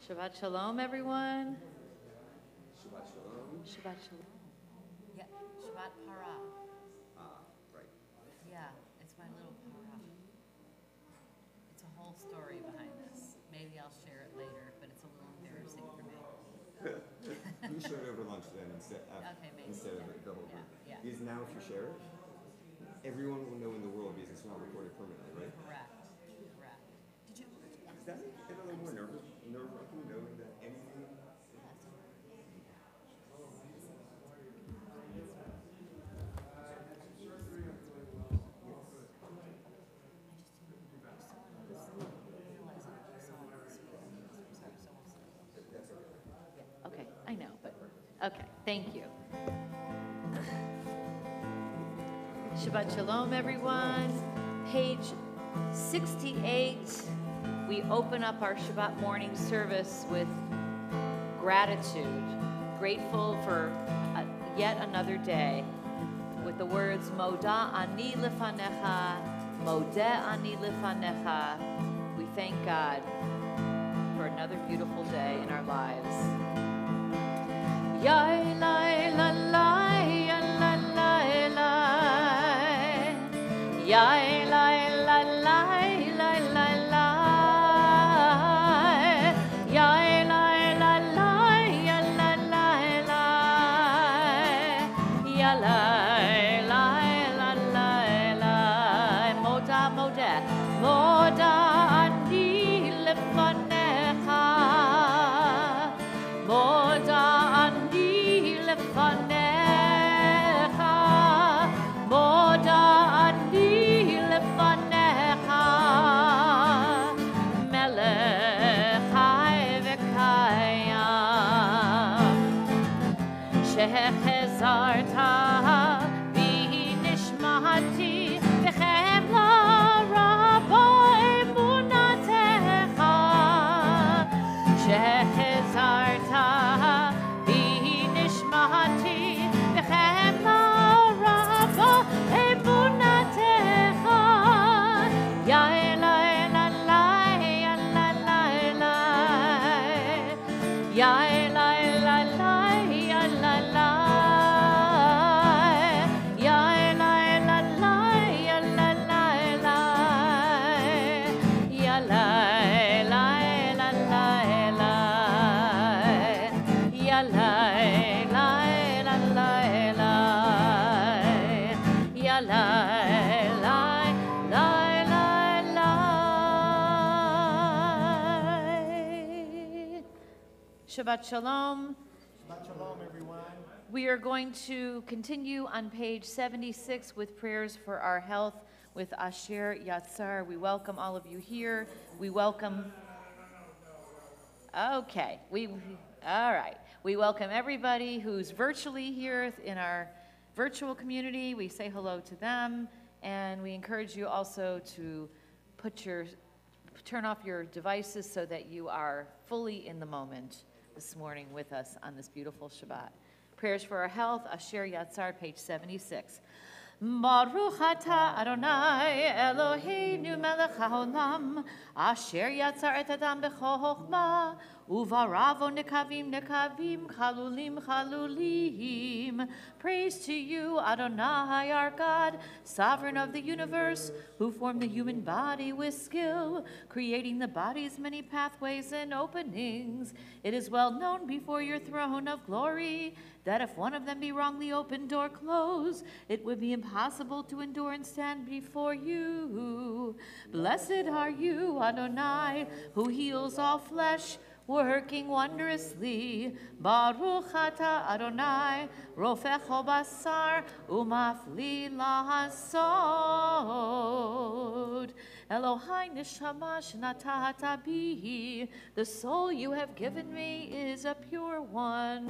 Shabbat Shalom, everyone. Shabbat Shalom. Shabbat Shalom. Yeah, Shabbat Para. Right. Yeah, it's my little para. It's a whole story behind this. Maybe I'll share it later, but it's a little embarrassing for me. You share it over lunch then instead, Okay, maybe. instead of the whole group. Yeah. Because now if you share it, everyone will know in the world because it's not recorded permanently, right? Correct. Did you? Does that make it a little more nerve-wracking knowing that anything? Okay, I know, but okay, thank you. Shabbat Shalom, everyone. Page 68. We open up our Shabbat morning service with gratitude, grateful for yet another day, with the words Moda ani lefanecha, Modeh ani lefanecha. We thank God for another beautiful day in our lives. Ya la la la, ya la la la, ya la la la, la la la, ya la la la, ya la la la, ya la la la la la. Moda modeh, moda ani lefanecha, moda ani lefanecha, moda ani lefanecha, melech chai v'kayam, shehechezarta bi nishmati v'chemla rabo emunatecha, shehechezarta bi nishmati v'chemla rabo emunatecha, ya la la la, ya la la la, ya la la la, ya la la, ya la la la, ya la la la, ya la la la la la, ya la la la la la, ya la la la la la. Shabbat Shalom. Shabbat Shalom, everyone. We are going to continue on page 76 with prayers for our health with Asher Yatzar. We welcome all of you here. We welcome. Okay. All right. We welcome everybody who's virtually here in our virtual community. We say hello to them, and we encourage you also to turn off your devices so that you are fully in the moment this morning with us on this beautiful Shabbat. Prayers for our health, Asher Yatzar, page 76. Baruch atah Adonai Eloheinu melech haolam, asher yatzar et adam b'chochma, uvaravo nekavim nekavim, chalulim chalulim. Praise to you, Adonai, our God, sovereign of the universe, who formed the human body with skill, creating the body's many pathways and openings. It is well known before your throne of glory that if one of them be wrongly opened or closed, it would be impossible to endure and stand before you. Blessed are you, Adonai, who heals all flesh, working wondrously. Baruch atah Adonai, rofecho basar, umafli lahasod. Elohai neshama shenatata bihi, the soul you have given me is a pure one.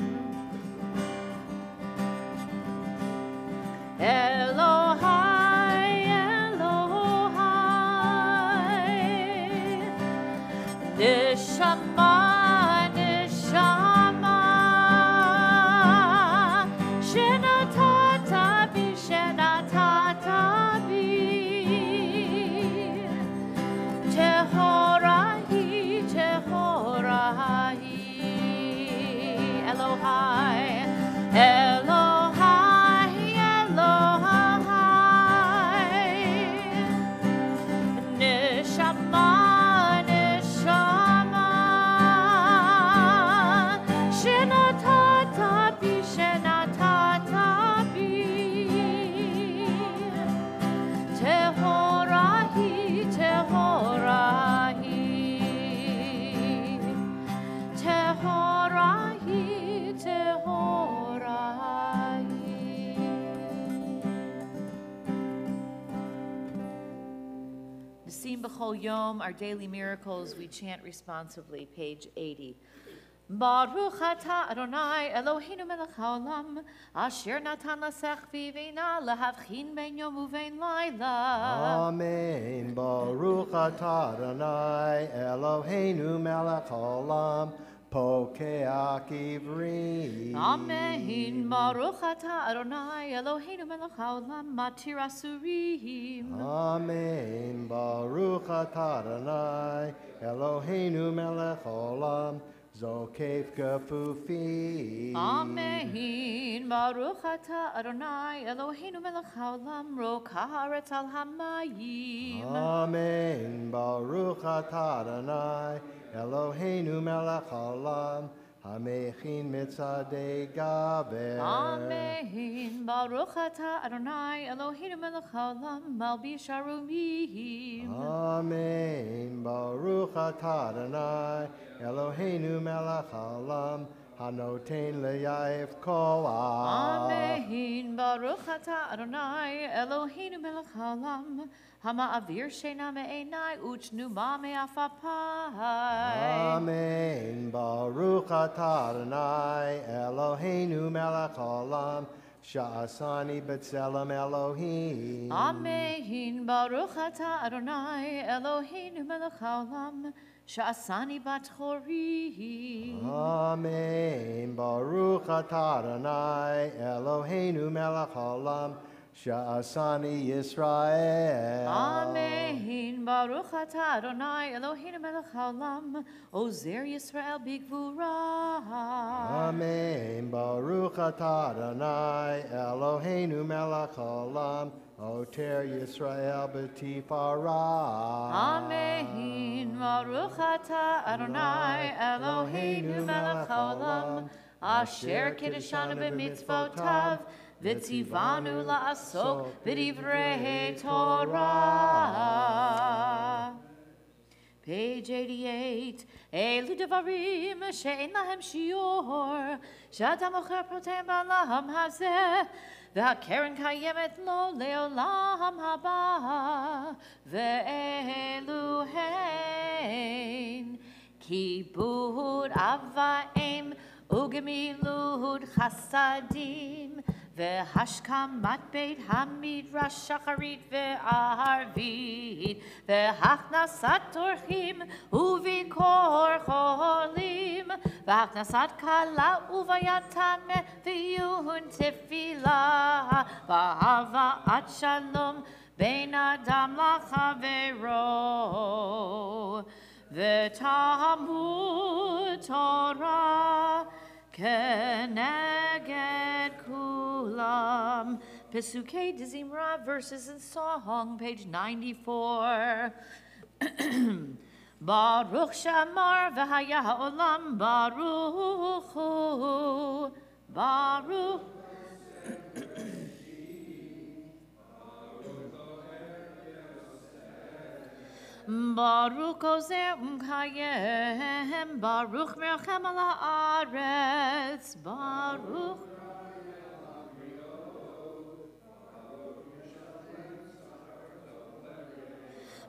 Elohai, Elohai, neshama, neshama, shenatata bi, shenatata bi, tehorahi, tehorahi. Elohim b'chol yom, our daily miracles, we chant responsively, page 80. Baruch atah Adonai Eloheinu melech haolam, asher natan lasech v'ivina lahavchin ben yom uvein laila. Amen. Baruch atah Adonai Eloheinu melech haolam, pokeach ivrim. Amen. Baruch atah Adonai Eloheinu melech haolam, matir asurim. Amen. Baruch atah Adonai Eloheinu melech haolam, zokef gefufim. Amen. Baruch atah Adonai Eloheinu melech haolam, rokah haaretz al hamayim. Amen. Baruch atah Adonai Eloheinu melech haolam, hamechin mitzadei gaber. Amen. Baruch atah Adonai Eloheinu melech haolam, malbish arumim. Amen. Baruch atah Adonai Eloheinu melech haolam, hanoten leyaif koach. Amen. Baruch atah Adonai Eloheinu melech haolam, hama'avir sheina me'enai uchnuma me'afapai. Amen. Baruch atah Adonai Eloheinu melech haolam, sha'asani b'tzelem Elohim. Amen. Baruch atah Adonai Eloheinu melech haolam, sha'asani bat chorim. Amen. Baruch atah Adonai Eloheinu melech haolam, sha'asani Yisrael. Amen. Baruch atah Adonai Eloheinu melech haolam, ozer Yisrael bigvura. Amen. Baruch atah Adonai Eloheinu melech haolam, oter Yisrael b'tifara. Amen. Baruch atah Adonai Eloheinu melech haolam, asher kiddushanu b'mitzvotav, v'tzivanu la'asok b'divrei Torah. Page 88, Elu devarim she'en lahem shior, she'adam ocher protein ba'olam hazeh, והקרן קיימת לו לעולם הבא, ואלו הן כיבוד אב ואם וגמילות חסדים, והשכמת בית המדרש שחרית וערבית, והכנסת אורחים וביקור חולים, והכנסת כלה וביד טמא ועיון תפילה, והבאת שלום בין אדם לחברו, ותלמוד תורה כנגד כולם. Pesukei de Zimra, verses in song, page 94. Baruch Shamar v'haya ha'olam, Baruch hu, Baruch. Baruch ozer umkayem, Baruch merchem al haaretz, Baruch.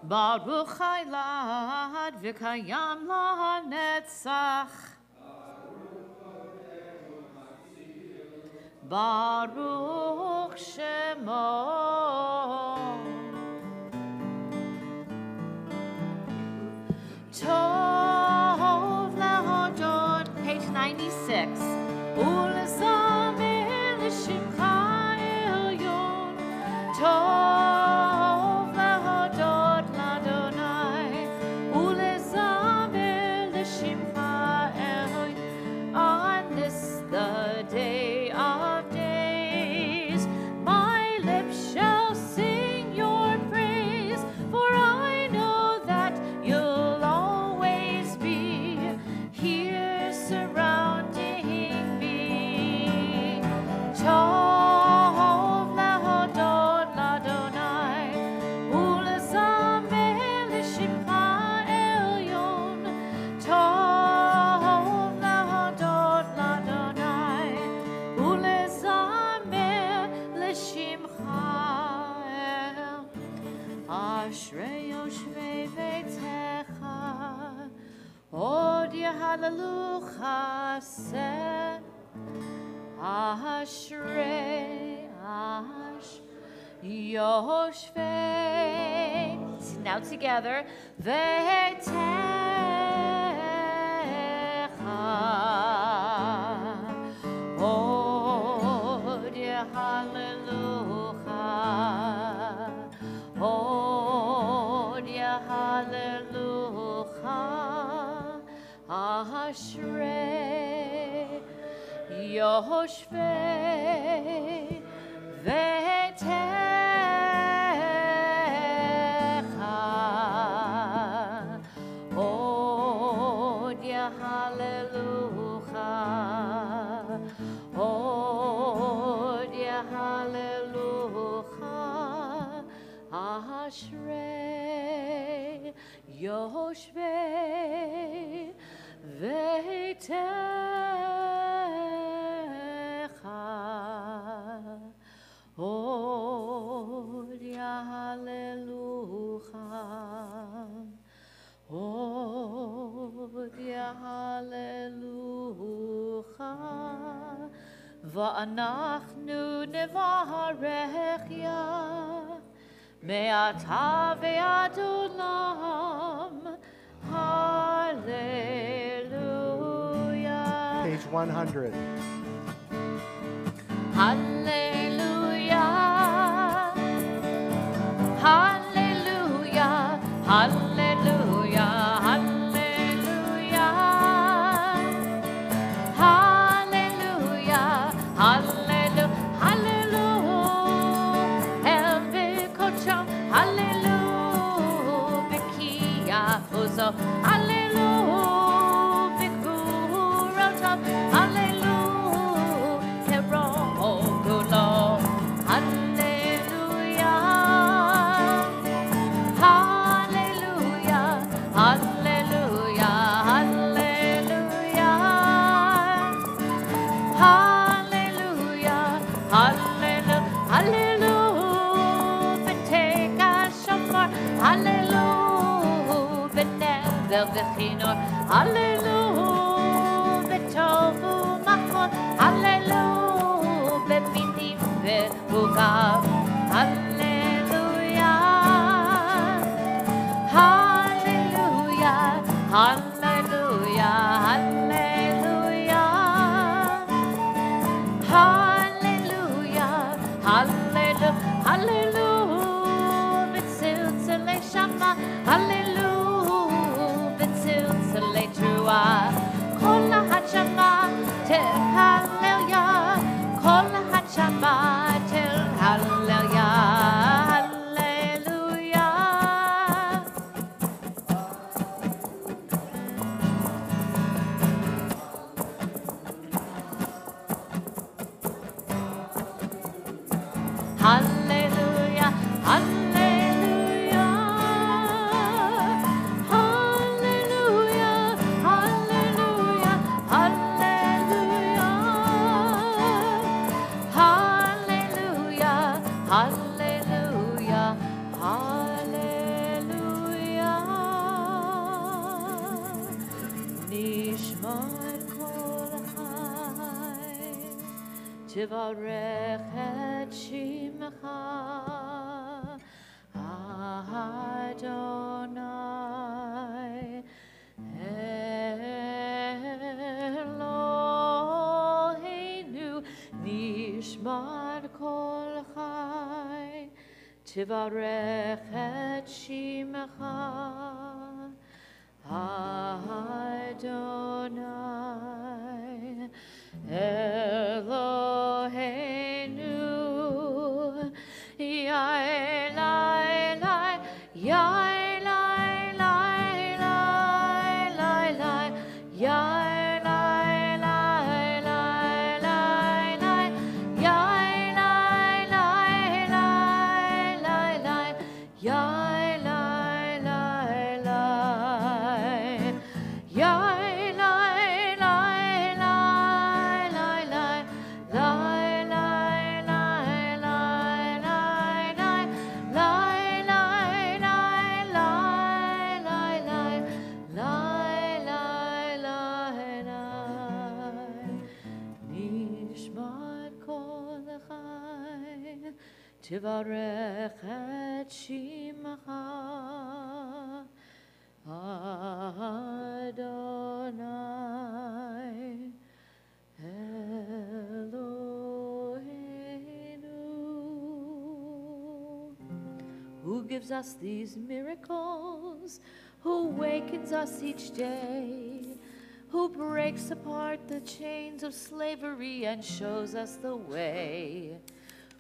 Baruch Chailad v'kayam lanetzach. Baruch Shemo. Tov lehodot, page 96. Ulezamer l'shimcha elyon. Tov lehodot l'Adonai. Ulezamer l'shimcha elyon. On this the day of days, my lips shall hallelujah, se, ashrei, yoshvei. Now together, ve'techa, od hallelujah, od hallelujah, ashrei, yoshvei, ve'techa, od hallelujah, od hallelujah, ashrei, yoshvei, ve'techa, od hallelujah, od hallelujah, va'anachnu nevarech Yah, me'ata ve'ad olam, hallelujah. Page 100. Hallelujah, hallelujah, hallelujah, hallelujah, hallelujah, hallelujah, hallelujah, el v'kocham, hallelujah, v'kiya fuzo, hallelujah, v'kurotam, hallelujah, kerogulo, hallelujah, hallelujah, hallelujah, hallelujah, hallelujah, hallelujah, hallelujah, v'teka shamar, hallelujah, v'nevel v'chinor, hallelujah, v'tovu machon, hallelujah, v'minim v'hugav, hallelujah, hallelujah, hallelujah, hallelujah, hallelujah, hallelujah, hallelujah, v'tziltzalei shama, hallelujah, v'tziltzalei trua, kol ha'shama tel hallelujah, kol ha'shama tel hallelujah, hallelujah. Hallelujah, hallelujah, hallelujah, hallelujah, hallelujah, hallelujah, hallelujah, hallelujah. Nishmat kol chai, Tivarech et Shimcha, Adonai, Eloheinu, Nishmat kol chai, Tivarech et Shimcha, Adonai, Eloheinu, Yai lai lai, Yai lai lai lai lai lai, Yai lai lai lai lai lai, Yai lai lai lai lai lai, Yai lai lai lai, Yai lai lai lai lai lai. תברך את שמך Adonai Eloheinu, who gives us these miracles, who wakens us each day, who breaks apart the chains of slavery and shows us the way,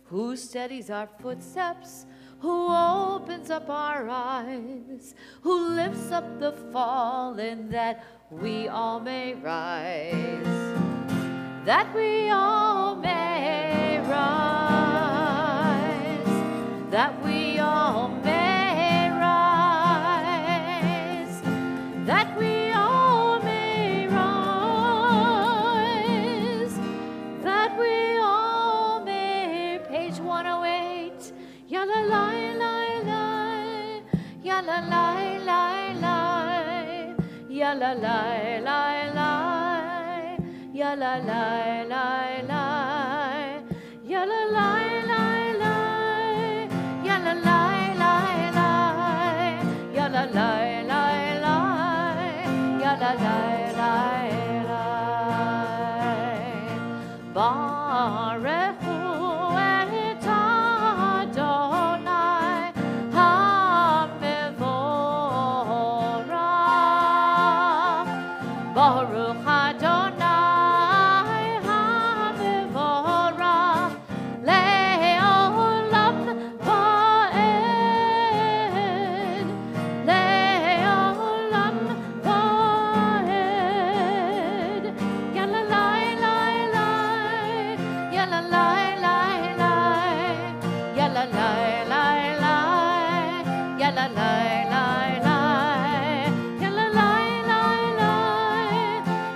who steadies our footsteps, who opens up our eyes, who lifts up the fallen that we all may rise, that we all may rise, that we all may rise, that we all may rise, that we all may. Page 108. Ya la la la la, ya la la la la, ya la la la la, ya la la la la, ya la la la la, ya la la la la, ya la la la la, ya la la la la. Baruch hu et Adonai HaMevorach. Baruch Adonai HaMevorach le'olam va'ed, le'olam va'ed. Ya la la la la, ya la la la la, ya la la la la, ya la la la la,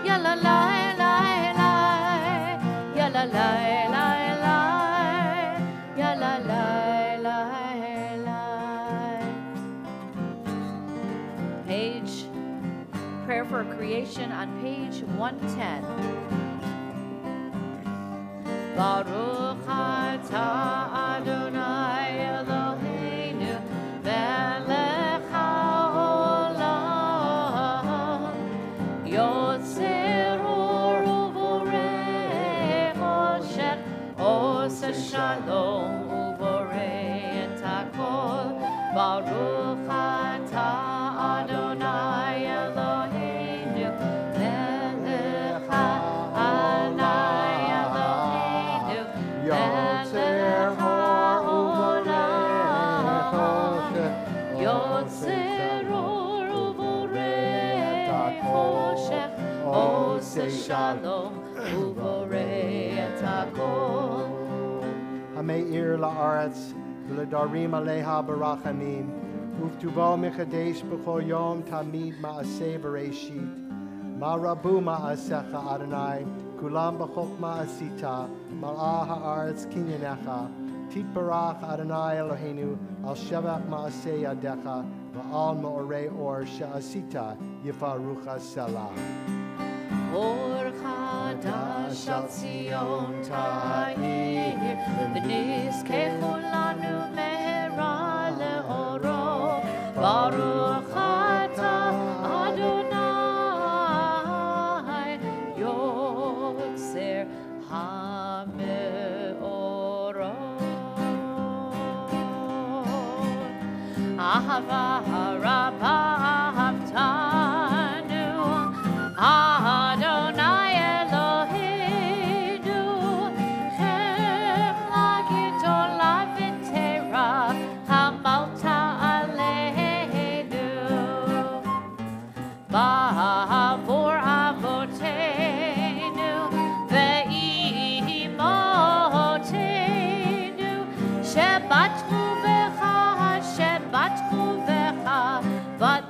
ya la la la la, ya la la la la, ya la la la la, ya la la la la. Page, prayer for creation on page 110. Baruch atah Adonai Eloheinu melech haolam, yotzer or uvorei Moshe, ose shalom uvorei et hakol. Baruch atah Adonai Eloheinu melech haolam, Yotzer ha'olam, Yotzer or uvorei Moshe, ose shalom uvorei et hakol. Hameir la'aretz v'ledarim aleha barachamim uvtuvo mekadesh b'chol yom tamid ma'aseh bereshit ma'rabu ma'asecha Adonai kulam b'chokma asita mal'ah ha'aretz kinyanecha titbarach Adonai Eloheinu al shevach ma'aseh yadecha v'al ma'orei or she'asita yifarucha selah. Or chadash al Zion ta'ir, v'nizkechu lanu mehera le'oro. Baruch atah Adonai yotzer ha'meorot. Ahava rabbah ahavtanu, Adonai Eloheinu, chemla gdola v'tera hamalta aleinu. Ba'avor avoteinu ve'imotenu, shebatchu v'cha, shebatchu v'cha, but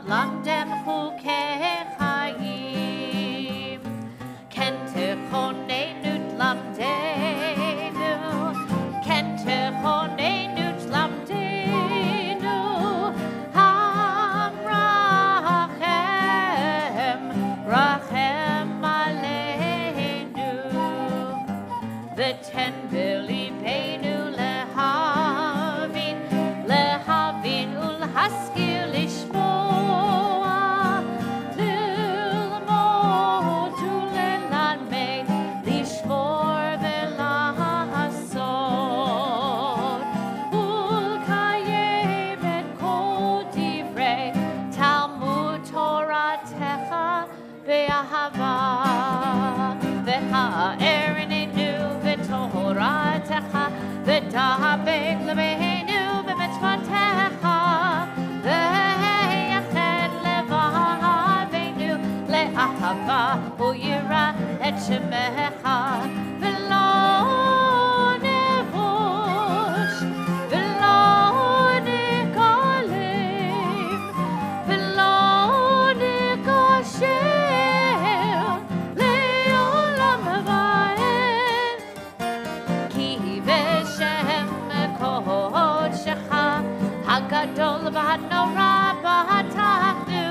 v'hanora v'hatachnu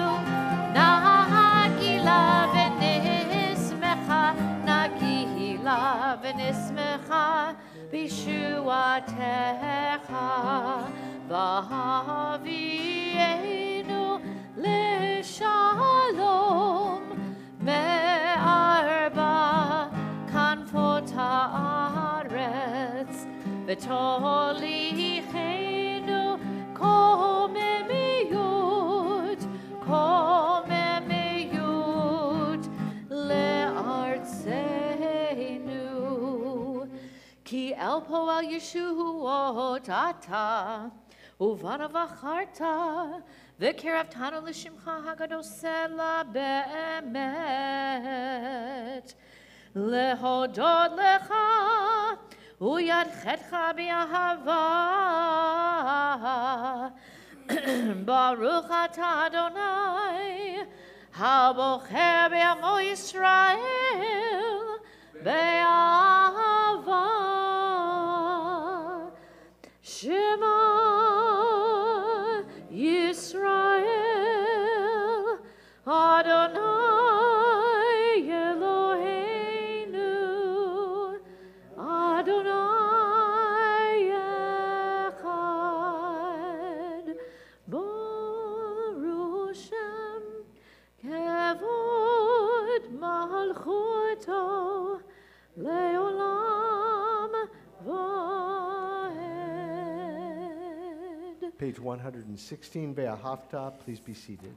nagila v'nismecha nagila v'nismecha b'shuatecha v'havienu l'shalom me'arba kanfot haaretz v'tolichenu komemiyut le'artzenu ki el poel yeshuot ata uvana v'acharta v'kerevtanu l'shimcha hagados sela be'emet lehodod lecha uyadchetcha b'ahava baruch ata Adonai habocher be'amo Yisrael be'ahava Shema Yisrael Adonai Eloheinu Adonai Echad Baruch Shem Kevod Malchuto Leolam Vahed. Page 116, Ve'ahavta, please be seated.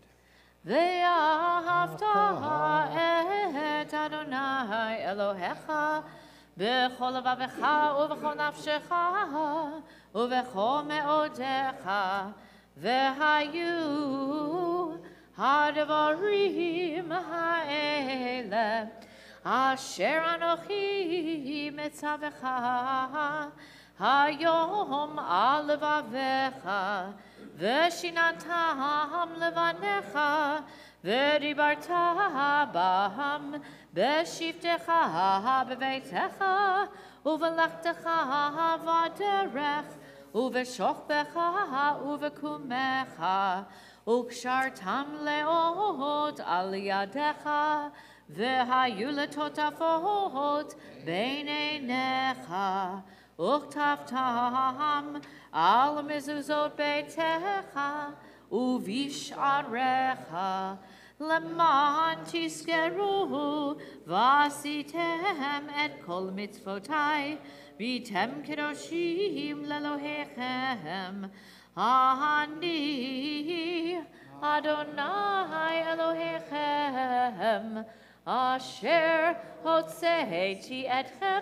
ואהבת את אדוני אלוהיך בכל לבבך ובכל נפשך ובכל מאודיך והיו הדברים האלה אשר אנוכי מצווך היום על לבביך ושיננתם לבניך ודיברת בהם בשבתך בביתך ובלכתך בדרך ובשוכבך ובקומך וקשרתם לאות על ידיך והיו לטוטפות בין עיניך וכתבתם על מזוזות ביתך ובשעריך למען תזכרו ועשיתם את כל מצוותי והייתם קדושים לאלוהיכם אני אדוני אלוהיכם אשר הוצאתי אתכם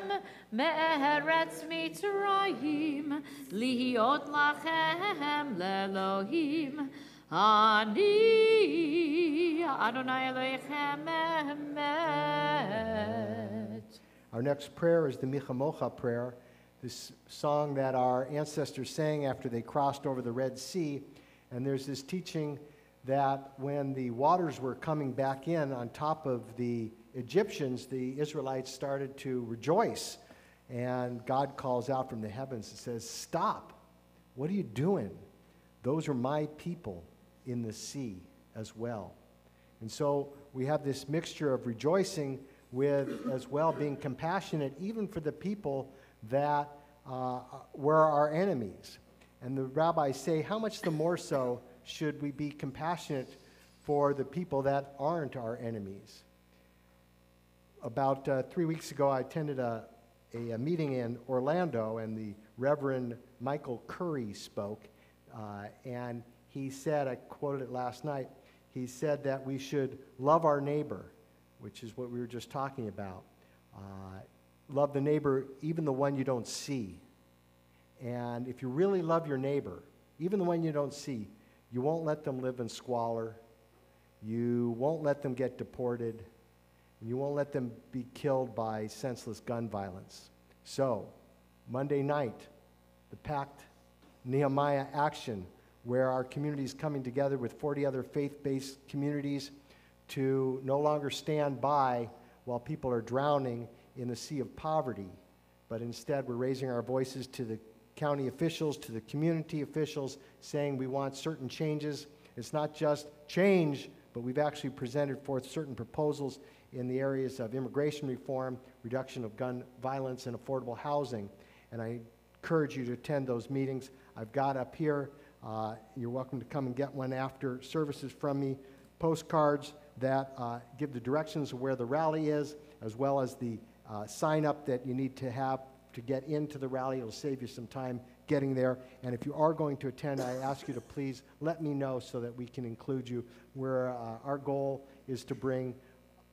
מארץ מצרים להיות לכם לאלוהים אני אדוני אלוהיכם אמת. Our next prayer is the Michamocha prayer, this song that our ancestors sang after they crossed over the Red Sea. And there's this teaching that when the waters were coming back in on top of the Egyptians, the Israelites started to rejoice. And God calls out from the heavens and says, "Stop. What are you doing? Those are my people in the sea as well." And so we have this mixture of rejoicing with as well being compassionate even for the people that were our enemies. And the rabbis say, how much the more so should we be compassionate for the people that aren't our enemies? About 3 weeks ago, I attended a meeting in Orlando, and the Reverend Michael Curry spoke, and he said, I quoted it last night, he said that we should love our neighbor, which is what we were just talking about. Love the neighbor, even the one you don't see. And if you really love your neighbor, even the one you don't see, you won't let them live in squalor. You won't let them get deported. And you won't let them be killed by senseless gun violence. So, Monday night, the packed Nehemiah action, where our community is coming together with 40 other faith-based communities to no longer stand by while people are drowning in the sea of poverty, but instead we're raising our voices to the county officials, to the community officials, saying we want certain changes. It's not just change, but we've actually presented forth certain proposals in the areas of immigration reform, reduction of gun violence, and affordable housing. And I encourage you to attend those meetings. I've got up here, you're welcome to come and get one after services from me, postcards that give the directions of where the rally is, as well as the sign up that you need to have to get into the rally. It'll save you some time getting there. And if you are going to attend, I ask you to please let me know so that we can include you. Where our goal is to bring,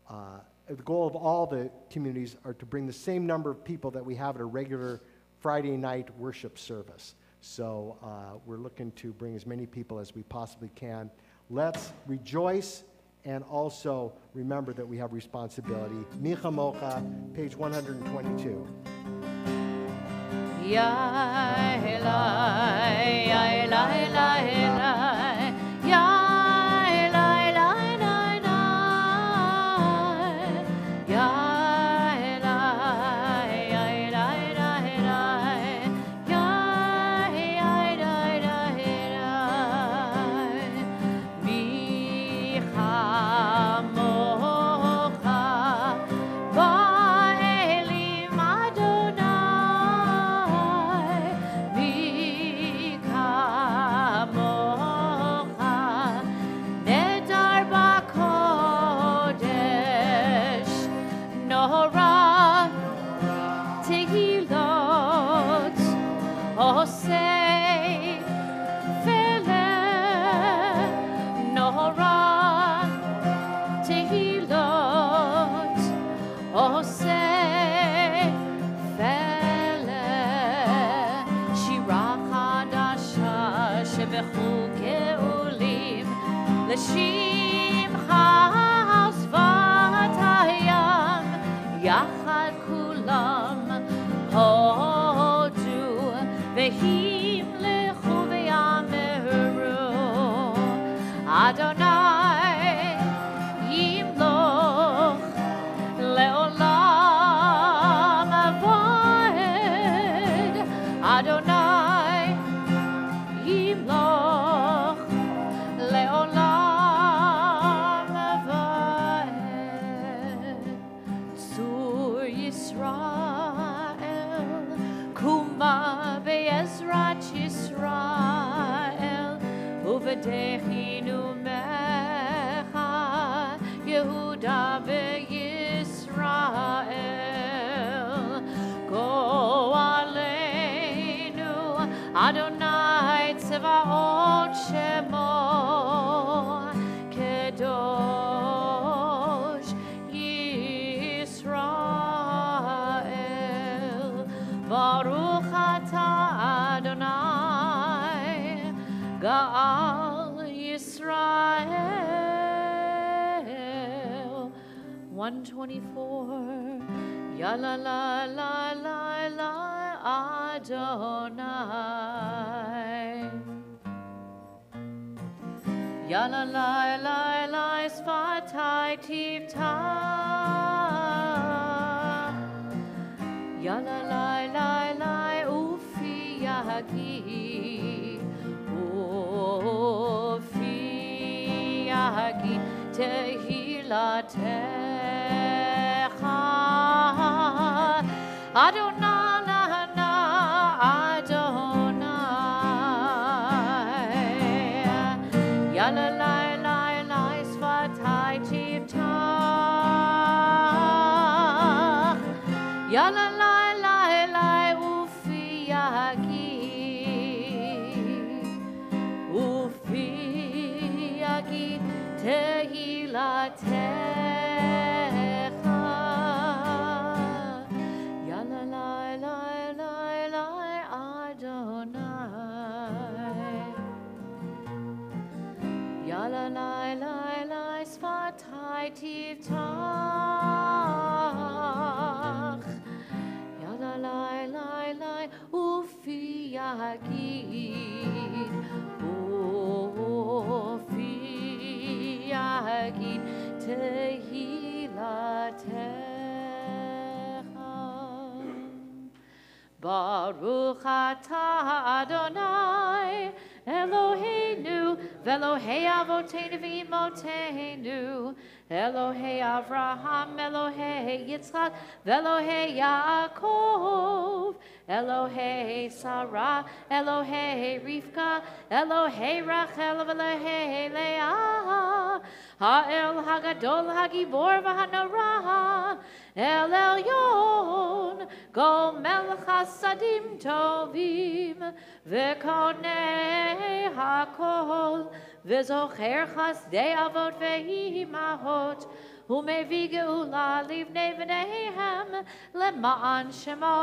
the goal of all the communities are to bring the same number of people that we have at a regular Friday night worship service. So we're looking to bring as many people as we possibly can. Let's rejoice and also remember that we have responsibility. Micha Mocha, page 122. Ya Elai, Ya Elai, Elai, Elai, Ya Elai, Elai, Elai, Elai, Ya Elai, Ya Elai, Elai, Elai, Ya Elai, Elai, Elai, Micha Mocha, Ba'elim Adonai, Micha Mocha, Nedar B'Kodesh, Nora Tehilot, Osei Feleh, Nora Tehilot, Osei Feleh, Shira Chadasha Shebechu Ge'ulim, L'Shimcha Svat Hayam, Yachad Kulam Hodu, Vehim Lechu Ve'yameru, Adonai Yimloch Le'olam Avoid, Adonai Yimloch Le'olam Avoid. Sur Yisrael, Kuma Be'ezrat Yisrael, Uvedechinu Mecha, Yehuda Be'Yisrael. Go Aleinu, Adonai Tzevaot Shemo, Kedosh Yisrael. Baruch atah Adonai, Ga'al Yisrael. 124. Ya la la la la la Adonai. Ya la la la la Sfatai Tivtach. Ya la la la la Ufi Yagi. Ufi Yagi Tehilatecha. Adonai lana Adonai. Ya la la la la Sfatai Tivtach. Ya la la la la Ufi Yagi. Ufi Yagi Tehilatecha. Ya la la la la la Adonai. Ya la la la la Sfatai Tivtach. Ya la la la la Ufi Yagid. Ufi Yagid Tehilatecha. Baruch atah Adonai Eloheinu v'Elohei Avoteinu v'Imoteinu Elohei Avraham Elohei Yitzchak v'Elohei Yaakov Elohei Sarah Elohei Rivka Elohei Rachel v'Elohei Leah Ha'el Hagadol Hagibor v'Hanora El Elyon Gomel Chasadim Tovim V'Konei HaKol V'Zocher Chasdei Avot V'Imahot U'Mevi Geula Livnei V'Neihem Lema'an Shemo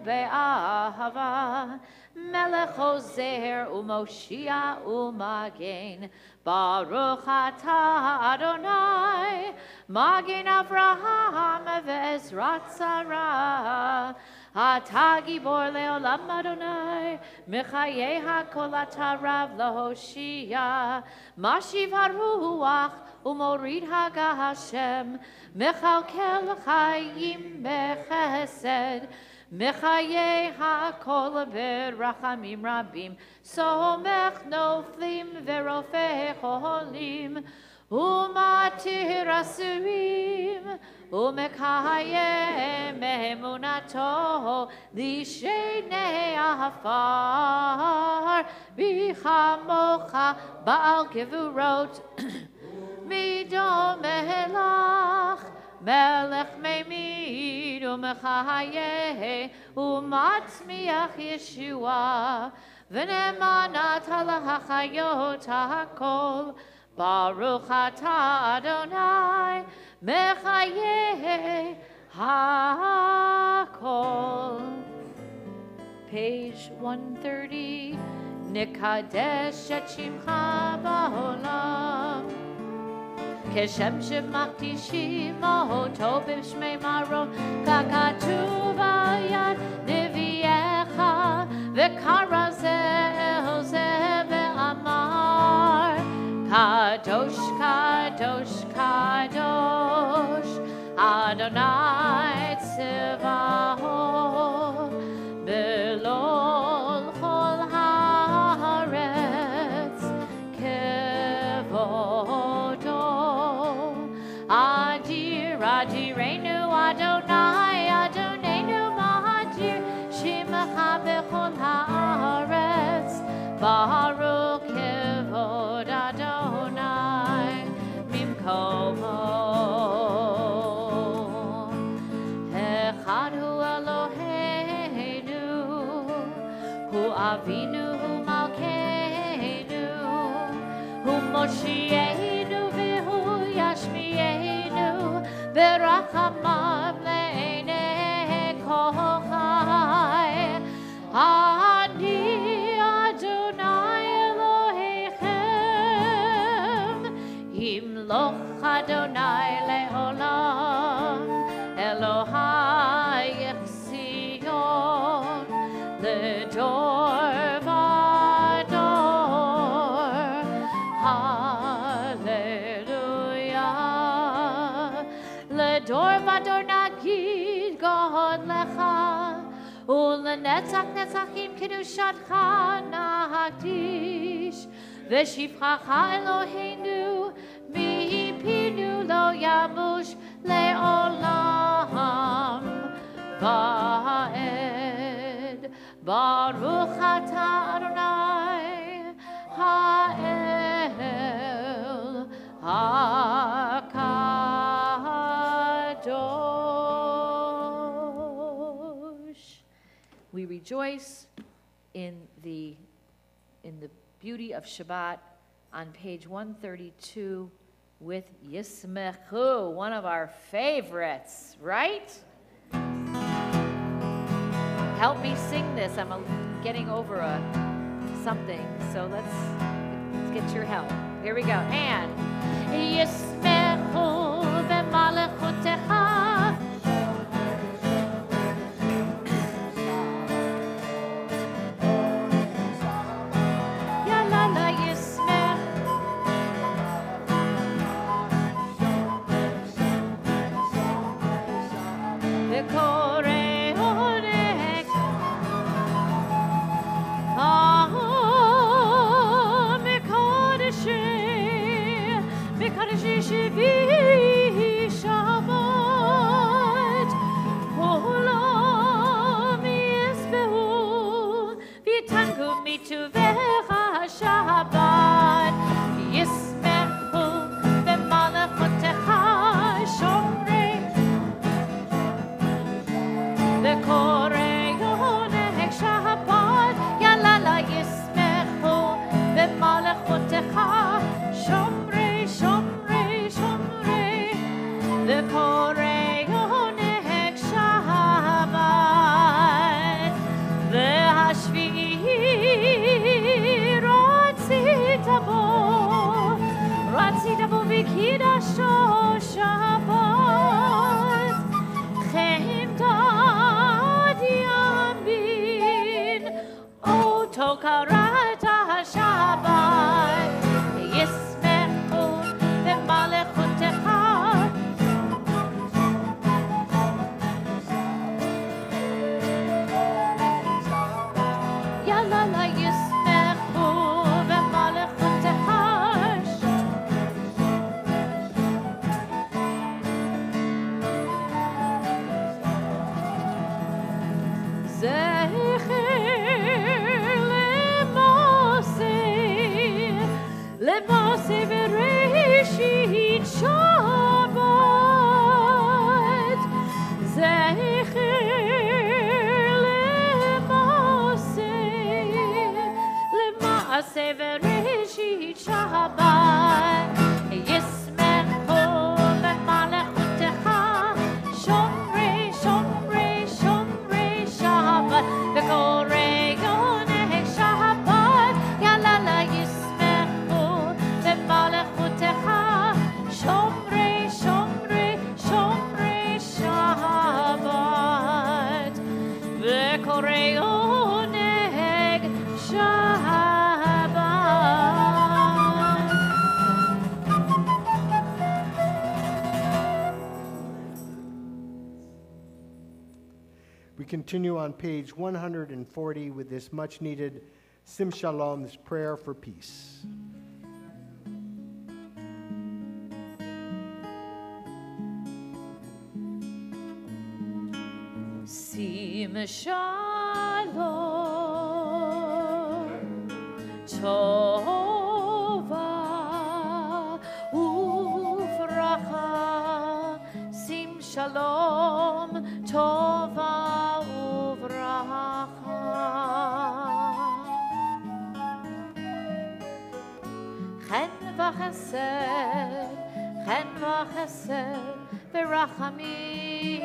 Be'ahava Melech Ozer U'Moshia U'Magen Baruch atah Adonai Magen Avraham Ve'ezrat Sarah Atah Gibor Leolam Adonai Mechayei HaKol Atah Rav Lahoshia Mashiv HaRuach U'Morid Hagah Hashem Mechalkel Chayim Bechesed Mechayei HaKol Berachamim Rabim Somech Noflim Verofei Cholim Umatir Asurim Umekayem Emunato Lishenei Afar Bichamocha Baal Gevurot Midom Melach Melech Meimid Umechayeh Umatzmiach Yeshua V'nemanat halachayot hakol Baruch atah Adonai Mechayeh hakol. Page 130 Nikadesh et Shimcha ba'olam Keshem shemachti shimo tobim shmei maro kakatuv ayad neviecha v'kara zeh ve'amar kadosh kadosh kadosh Adonai tzevahot belol chol haaretz kevodo Adir, Adirenu, Adonai, Adonenu, Mahadir, Shimacha bechol haaretz, Baruch kevod Adonai, Mimkomo. Echad hu Eloheinu, hu Avinu, hu Malkeinu, hu Moshienu, v'hu Yashmienu, Berachamav le'enei kochai. Ani Adonai Elohechem, Yimloch Adonai le'olam, Elohai Yechzion, Ledor vador. Hallelujah. Ledor vador nagid God lecha, ulenetzach netzachim kedushatcha nahakdish, v'shivchacha Eloheinu mipinu lo yamush le'olam va'ed. Baruch atah Adonai ha'el hakadosh. We rejoice in the beauty of Shabbat on page 132 with Yismechu, one of our favorites, right? Help me sing this. I'm getting over something, so let's get your help. Here we go. And Yismechu v'malechutecha Yalala Yismech v'koreh odek tangu mituvecha Shabbat yismechu b'malachotecha shomrei v'koreyonech Shabbat yalala yismechu b'malachotecha shomrei shomrei shomrei v'koreyonech Shabbat v'hashvi'i ratzita bo v'kidasho Shabbat chem dad yamin oto karata Shabbat yismechu b'malachotecha yalala yismechu b'malachotecha למose וראשית שבת זכר למעשה וראשית שבת ישמחו במלאכותך שומרי שומרי שומרי שבת וקורא יונך שבת יאללה ישמחו במלאכותך שומרי שומרי שומרי שבת וקורא יונך שבת. We continue on page 140 with this much needed Sim Shalom, this prayer for peace. Sim Shalom Tova Uvracha Sim Shalom Tova Uvracha Chen v'chesed v'rachamim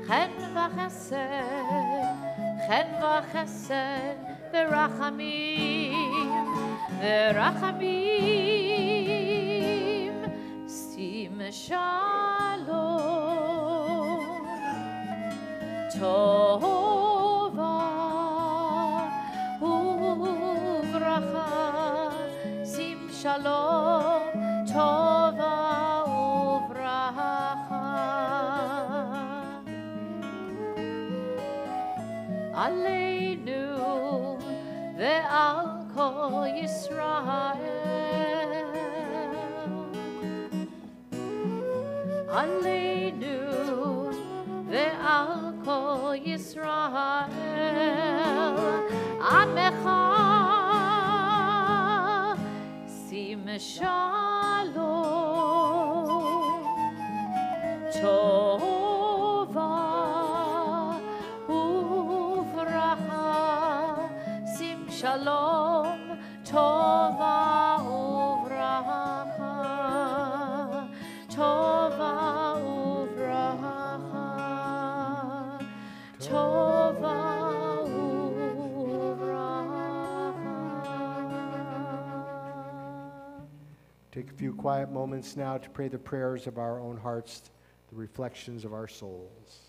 Chen v'chesed v'rachamim Sim Shalom Tova Uvracha Sim Shalom Tova Uvracha Aleinu ve'al kol Yisrael Aleinu ve'al kol Yisrael Amecha Sim Shalom Tova Sim Shalom Tova Uvracha Tova Uvracha Tova Uvracha. Take a few quiet moments now to pray the prayers of our own hearts, the reflections of our souls.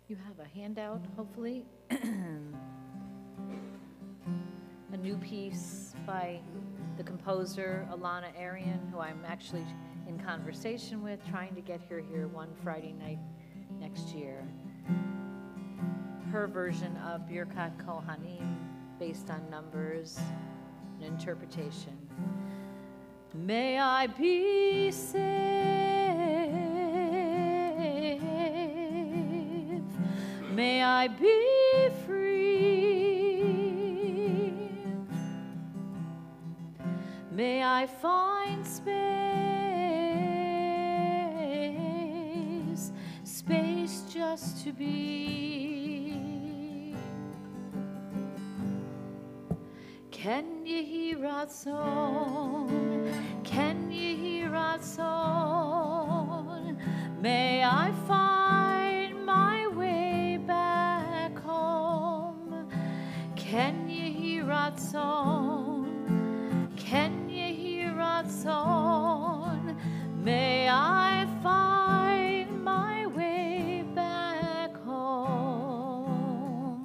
You have a handout, hopefully. A new piece by the composer Alana Arian, who I'm actually in conversation with, trying to get her here one Friday night next year. Her version of Birkat Kohanim, based on Numbers, an interpretation. May I be safe, may I be free, may I find space, space just to be. Ken yehi ratzon, ken yehi ratzon, may I find my way back home. Ken yehi ratzon, ken yehi ratzon, may I find my way back home.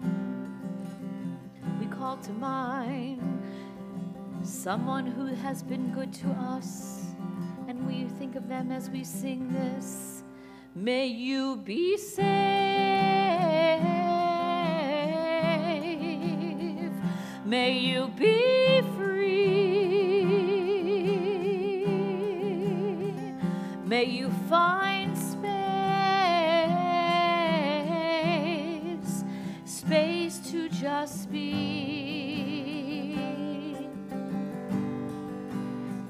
We call to mind someone who has been good to us, and we think of them as we sing this. May you be safe, may you be free, may you find space, space to just be.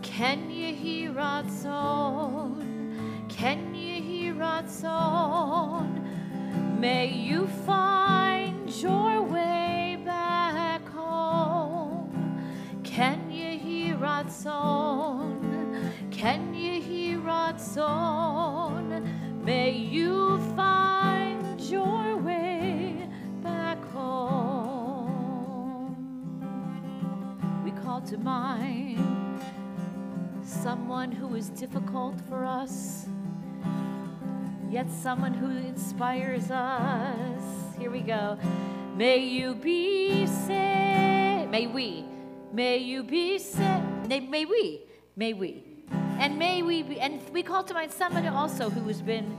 Ken yehi ratzon, ken yehi ratzon, may you find your way back home. Ken yehi ratzon, ken yehi ratzon, may you find your way back home. We call to mind someone who is difficult for us, yet someone who inspires us. Here we go. May you be safe. May you be safe. May we. And may we be, and we call to mind somebody also who has been,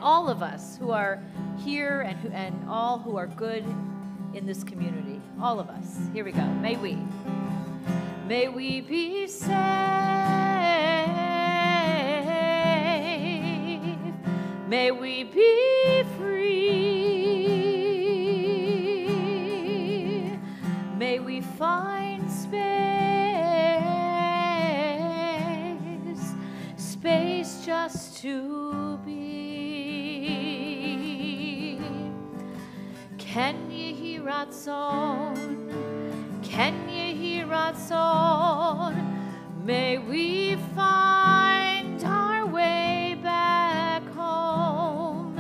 all of us who are here and all who are good in this community. All of us. Here we go. May we. May we be safe, may we be free, may we find space, space just to be. Ken yehi ratzon, ken yehi ratzon, may we find our way back home.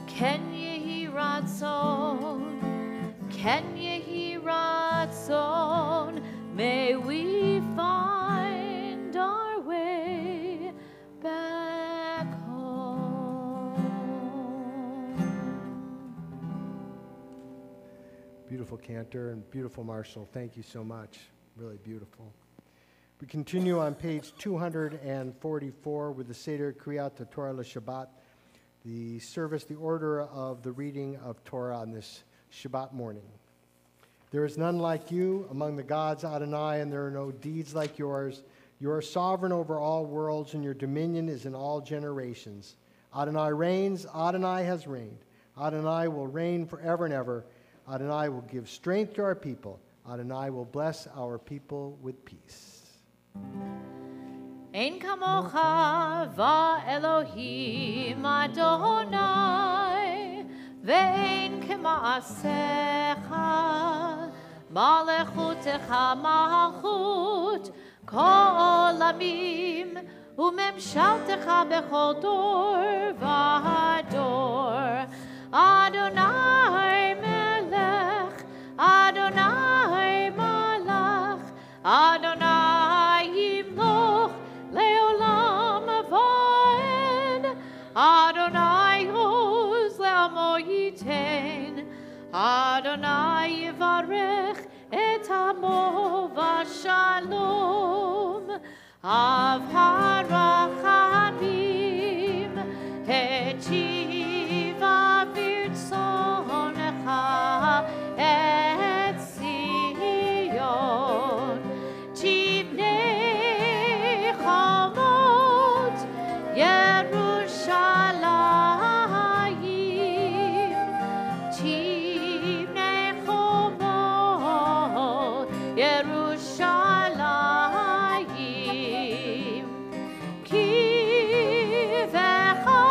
Ken yehi ratzon, ken yehi ratzon, may we find our way back home. Beautiful cantor and beautiful Marshall. Thank you so much. Really beautiful. We continue on page 244 with the Seder Kriyat Torah LeShabbat, the service, the order of the reading of Torah on this Shabbat morning. There is none like you among the gods, Adonai, and there are no deeds like yours. You are sovereign over all worlds, and your dominion is in all generations. Adonai reigns, Adonai has reigned. Adonai will reign forever and ever. Adonai will give strength to our people. Adonai will bless our people with peace. Ein kamocha va'Elohim Adonai, ve'ein kema'asecha, malechutecha malchut kol amim, umemshaltecha bechol dor v'dor. Adonai melech, Adonai malach, Adonai yimloch leolam va'ed, Adonai hoz le'amo Adonai yivarech et amo v'shalom, av harachamim hetiva v'tzonecha et Zion, tibnei chamot Yerushalayim, tibnei chamot Yerushalayim, kivecha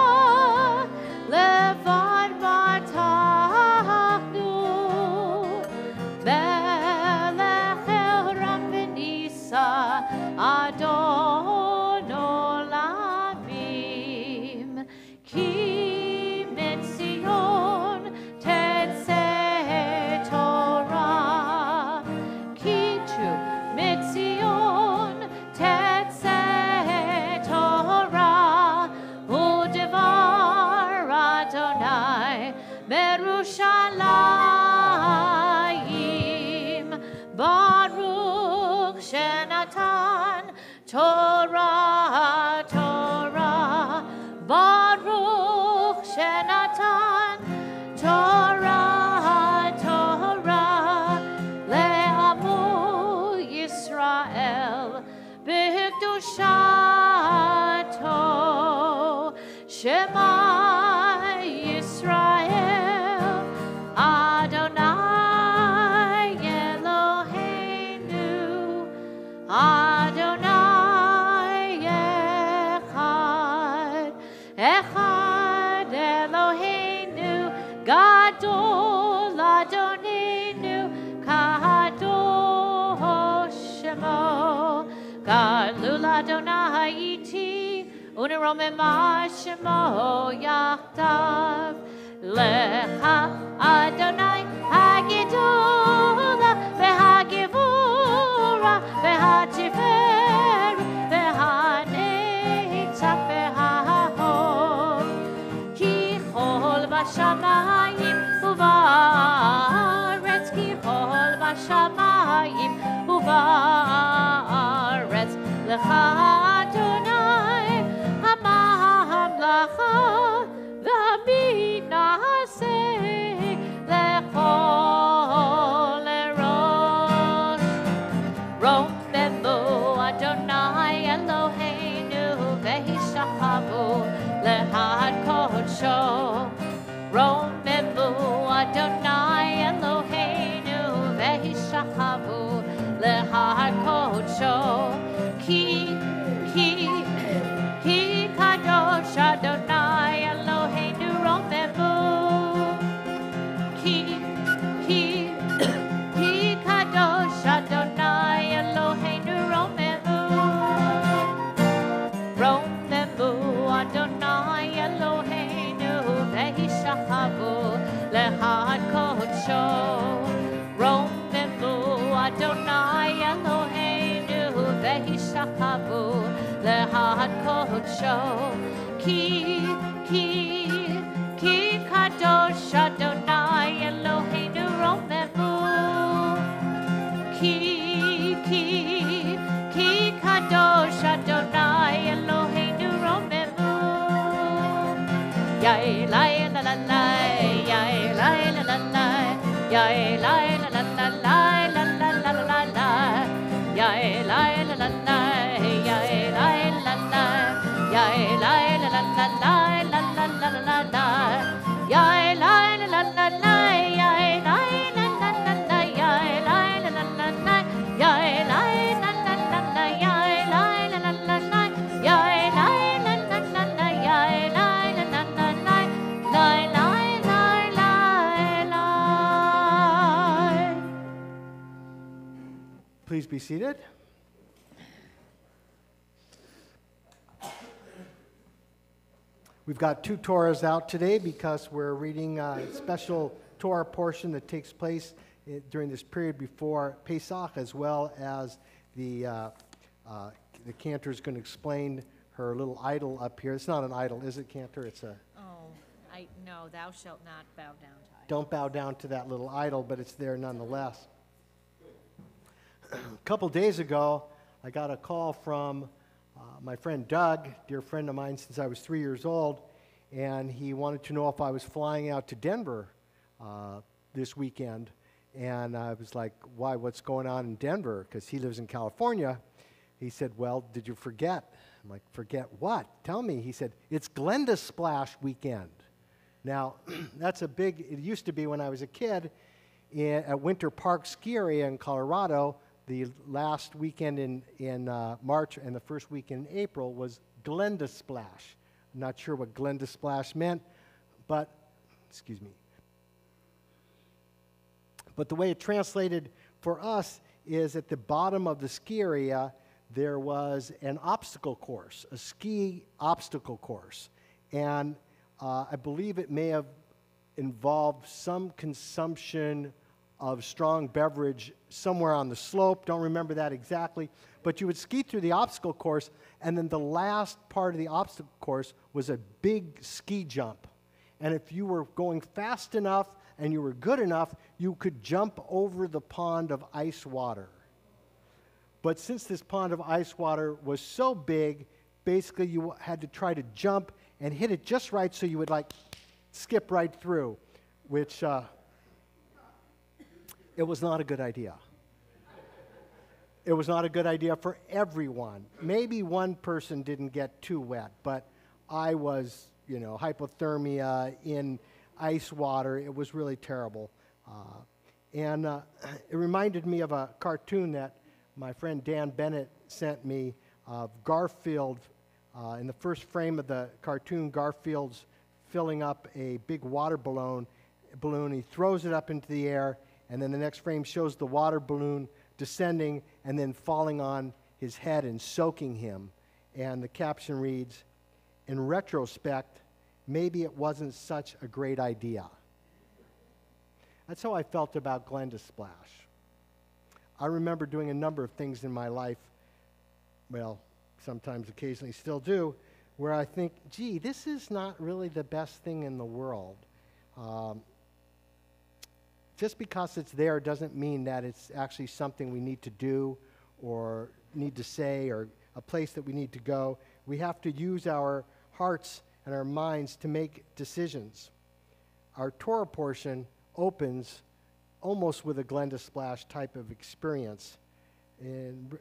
levad batachnu, melech el-ram v'nisa Adon olamim, ki mitzion tetzeh Torah, ki tu mitzion tetzeh Torah, u'devar Adonai merushalayim, Baruch shenatan Torah, Torah, Baruch shenatan Torah, Torah, le'amu Yisrael b'kedushato, Shema Yisrael, Adonai Eloheinu, Adonai Echad, Echad Eloheinu, Gadol Adonenu, Kadosh Shemo, Gadol Adonai iti, Uneromema Shemo Yachtav, Lecha Adonai Hagidola, V'Hagivura, V'Hatifer, V'Hanetzach, V'Hahod, Ki chol b'shamayim u'va'aretz, Ki chol b'shamayim u'va'aretz, Lecha Adonai hamamlacha v'minaseh lechol erosh. Romemu Adonai Eloheinu v'hishachavu lehad kodsho. Romemu Adonai Eloheinu v'hishachavu lehad kodsho. Ki kadosh Adonai Eloheinu romemu. Ki kadosh Adonai Eloheinu romemu. Romemu Adonai Eloheinu v'hishachavu lehad kodsho. Romemu Adonai Eloheinu v'hishachavu lehad kodsho. Ki kadosh Adonai Eloheinu romemu. Ki kadosh Adonai Eloheinu romemu. Yai lai la la la, yai lai la la la, yai lai la la la la la la la la la, yai lai la la la, yai lai la la, yai lai la la la la la la la la la, yai lai la la la la, yai lai la la la la, yai lai la la la la, yai lai la la la la, yai lai la la la la, yai lai la la la la, yai lai la la la la, lai lai lai lai lai. Please be seated. We've got two Torahs out today because we're reading a special Torah portion that takes place during this period before Pesach, as well as the cantor is going to explain her little idol up here. It's not an idol, is it, cantor? It's a... Oh, no, thou shalt not bow down to Don't bow down to that little idol, but it's there nonetheless. A couple days ago, I got a call from my friend Doug, dear friend of mine since I was 3 years old, and he wanted to know if I was flying out to Denver this weekend. And I was like, why, what's going on in Denver? Because he lives in California. He said, well, did you forget? I'm like, forget what? Tell me. He said, it's Glenda Splash weekend. Now, that's a big, it used to be when I was a kid at Winter Park Ski Area in Colorado, the last weekend in March and the first weekend in April was Glenda Splash. I'm not sure what Glenda Splash meant, but, excuse me. But the way it translated for us is at the bottom of the ski area, there was an obstacle course, a ski obstacle course. And I believe it may have involved some consumption of strong beverage somewhere on the slope. Don't remember that exactly. But you would ski through the obstacle course, and then the last part of the obstacle course was a big ski jump. And if you were going fast enough and you were good enough, you could jump over the pond of ice water. But since this pond of ice water was so big, basically you had to try to jump and hit it just right so you would like skip right through, which it was not a good idea. It was not a good idea for everyone. Maybe one person didn't get too wet, but I was, hypothermia in ice water. It was really terrible. And it reminded me of a cartoon that my friend Dan Bennett sent me of Garfield. In the first frame of the cartoon, Garfield's filling up a big water balloon. He throws it up into the air, and then the next frame shows the water balloon descending and then falling on his head and soaking him. And the caption reads, "In retrospect, maybe it wasn't such a great idea." That's how I felt about Glenda Splash. I remember doing a number of things in my life, well, sometimes occasionally still do, where I think, gee, this is not really the best thing in the world. Just because it's there doesn't mean that it's actually something we need to do or need to say or a place that we need to go. We have to use our hearts and our minds to make decisions. Our Torah portion opens almost with a Glenda Splash type of experience. And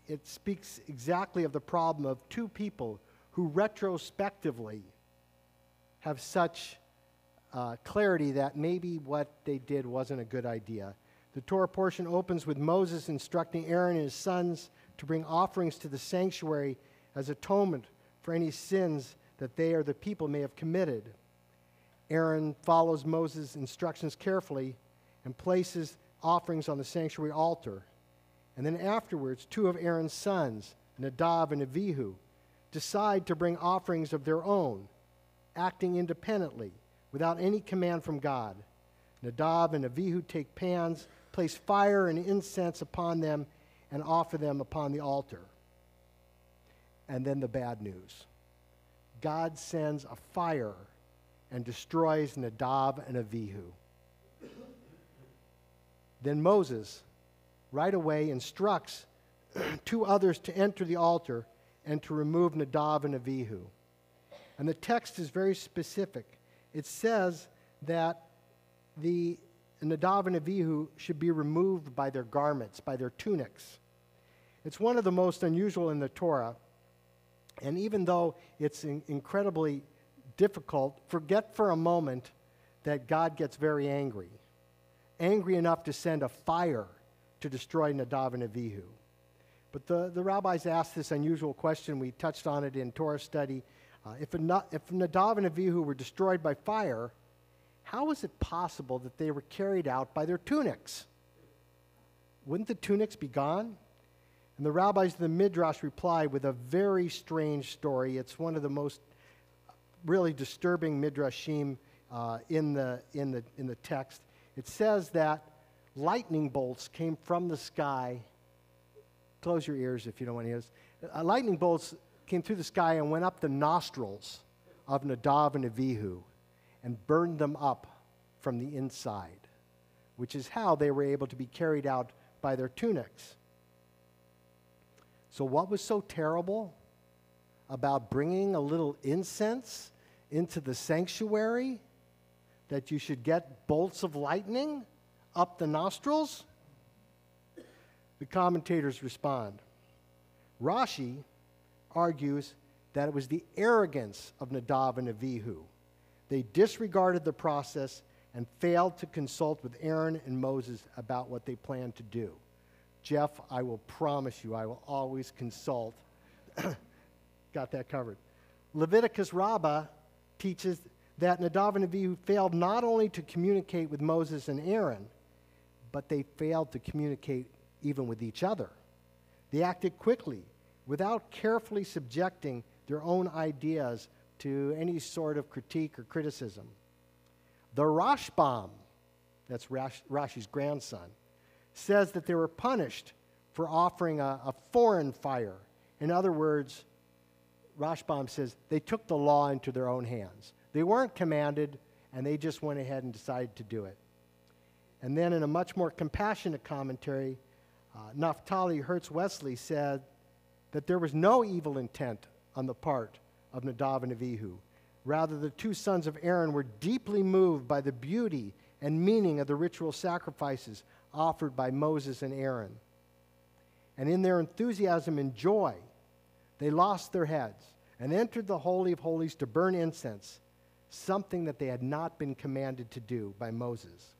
it speaks exactly of the problem of two people who retrospectively have such clarity that maybe what they did wasn't a good idea. The Torah portion opens with Moses instructing Aaron and his sons to bring offerings to the sanctuary as atonement for any sins that they or the people may have committed. Aaron follows Moses' instructions carefully and places offerings on the sanctuary altar. And then afterwards, two of Aaron's sons, Nadab and Abihu, decide to bring offerings of their own, acting independently, without any command from God. Nadab and Abihu take pans, place fire and incense upon them, and offer them upon the altar. And then the bad news. God sends a fire and destroys Nadab and Abihu. Then Moses right away instructs two others to enter the altar and to remove Nadab and Abihu. And the text is very specific. It says that the Nadab and Abihu should be removed by their garments, by their tunics. It's one of the most unusual in the Torah. And even though it's incredibly difficult, forget for a moment that God gets very angry. Angry enough to send a fire to destroy Nadab and Abihu. But the rabbis asked this unusual question. We touched on it in Torah study. If Nadab and Abihu were destroyed by fire, how is it possible that they were carried out by their tunics? Wouldn't the tunics be gone? And the rabbis of the Midrash reply with a very strange story. It's one of the most really disturbing midrashim in the text. It says that lightning bolts came from the sky. Close your ears if you don't want to hear this. Lightning bolts came through the sky and went up the nostrils of Nadab and Abihu and burned them up from the inside, which is how they were able to be carried out by their tunics. So what was so terrible about bringing a little incense into the sanctuary that you should get bolts of lightning up the nostrils? The commentators respond. Rashi argues that it was the arrogance of Nadav and Avihu. They disregarded the process and failed to consult with Aaron and Moses about what they planned to do. Jeff, I will promise you, I will always consult. Got that covered. Leviticus Rabbah teaches that Nadav and Avihu failed not only to communicate with Moses and Aaron, but they failed to communicate even with each other. They acted quickly, without carefully subjecting their own ideas to any sort of critique or criticism. The Rashbam, that's Rashi's grandson, says that they were punished for offering a foreign fire. In other words, Rashbam says they took the law into their own hands. They weren't commanded, and they just went ahead and decided to do it. And then in a much more compassionate commentary, Naphtali Hertz Wesley said that there was no evil intent on the part of Nadav and Avihu. Rather, the two sons of Aaron were deeply moved by the beauty and meaning of the ritual sacrifices offered by Moses and Aaron. And in their enthusiasm and joy, they lost their heads and entered the Holy of Holies to burn incense, something that they had not been commanded to do by Moses.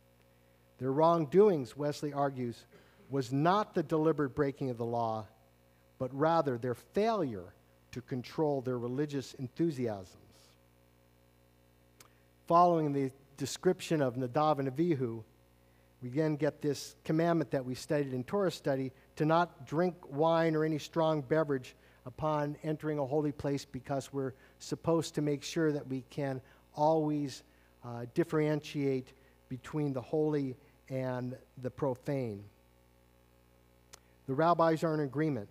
Their wrongdoings, Wesley argues, was not the deliberate breaking of the law, but rather their failure to control their religious enthusiasms. Following the description of Nadav and Avihu, we again get this commandment that we studied in Torah study to not drink wine or any strong beverage upon entering a holy place, because we're supposed to make sure that we can always differentiate between the holy and the profane. The rabbis are in agreement.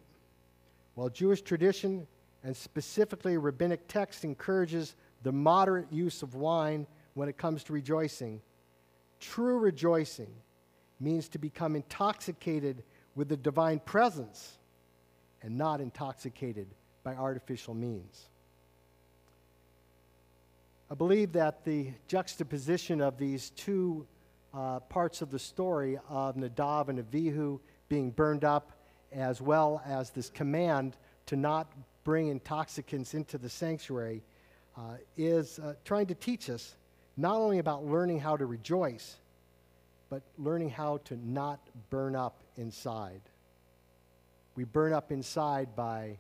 While Jewish tradition and specifically rabbinic text encourages the moderate use of wine when it comes to rejoicing, true rejoicing means to become intoxicated with the divine presence and not intoxicated by artificial means. I believe that the juxtaposition of these two parts of the story of Nadav and Avihu being burned up, as well as this command to not bring intoxicants into the sanctuary, is trying to teach us not only about learning how to rejoice, but learning how to not burn up inside. We burn up inside by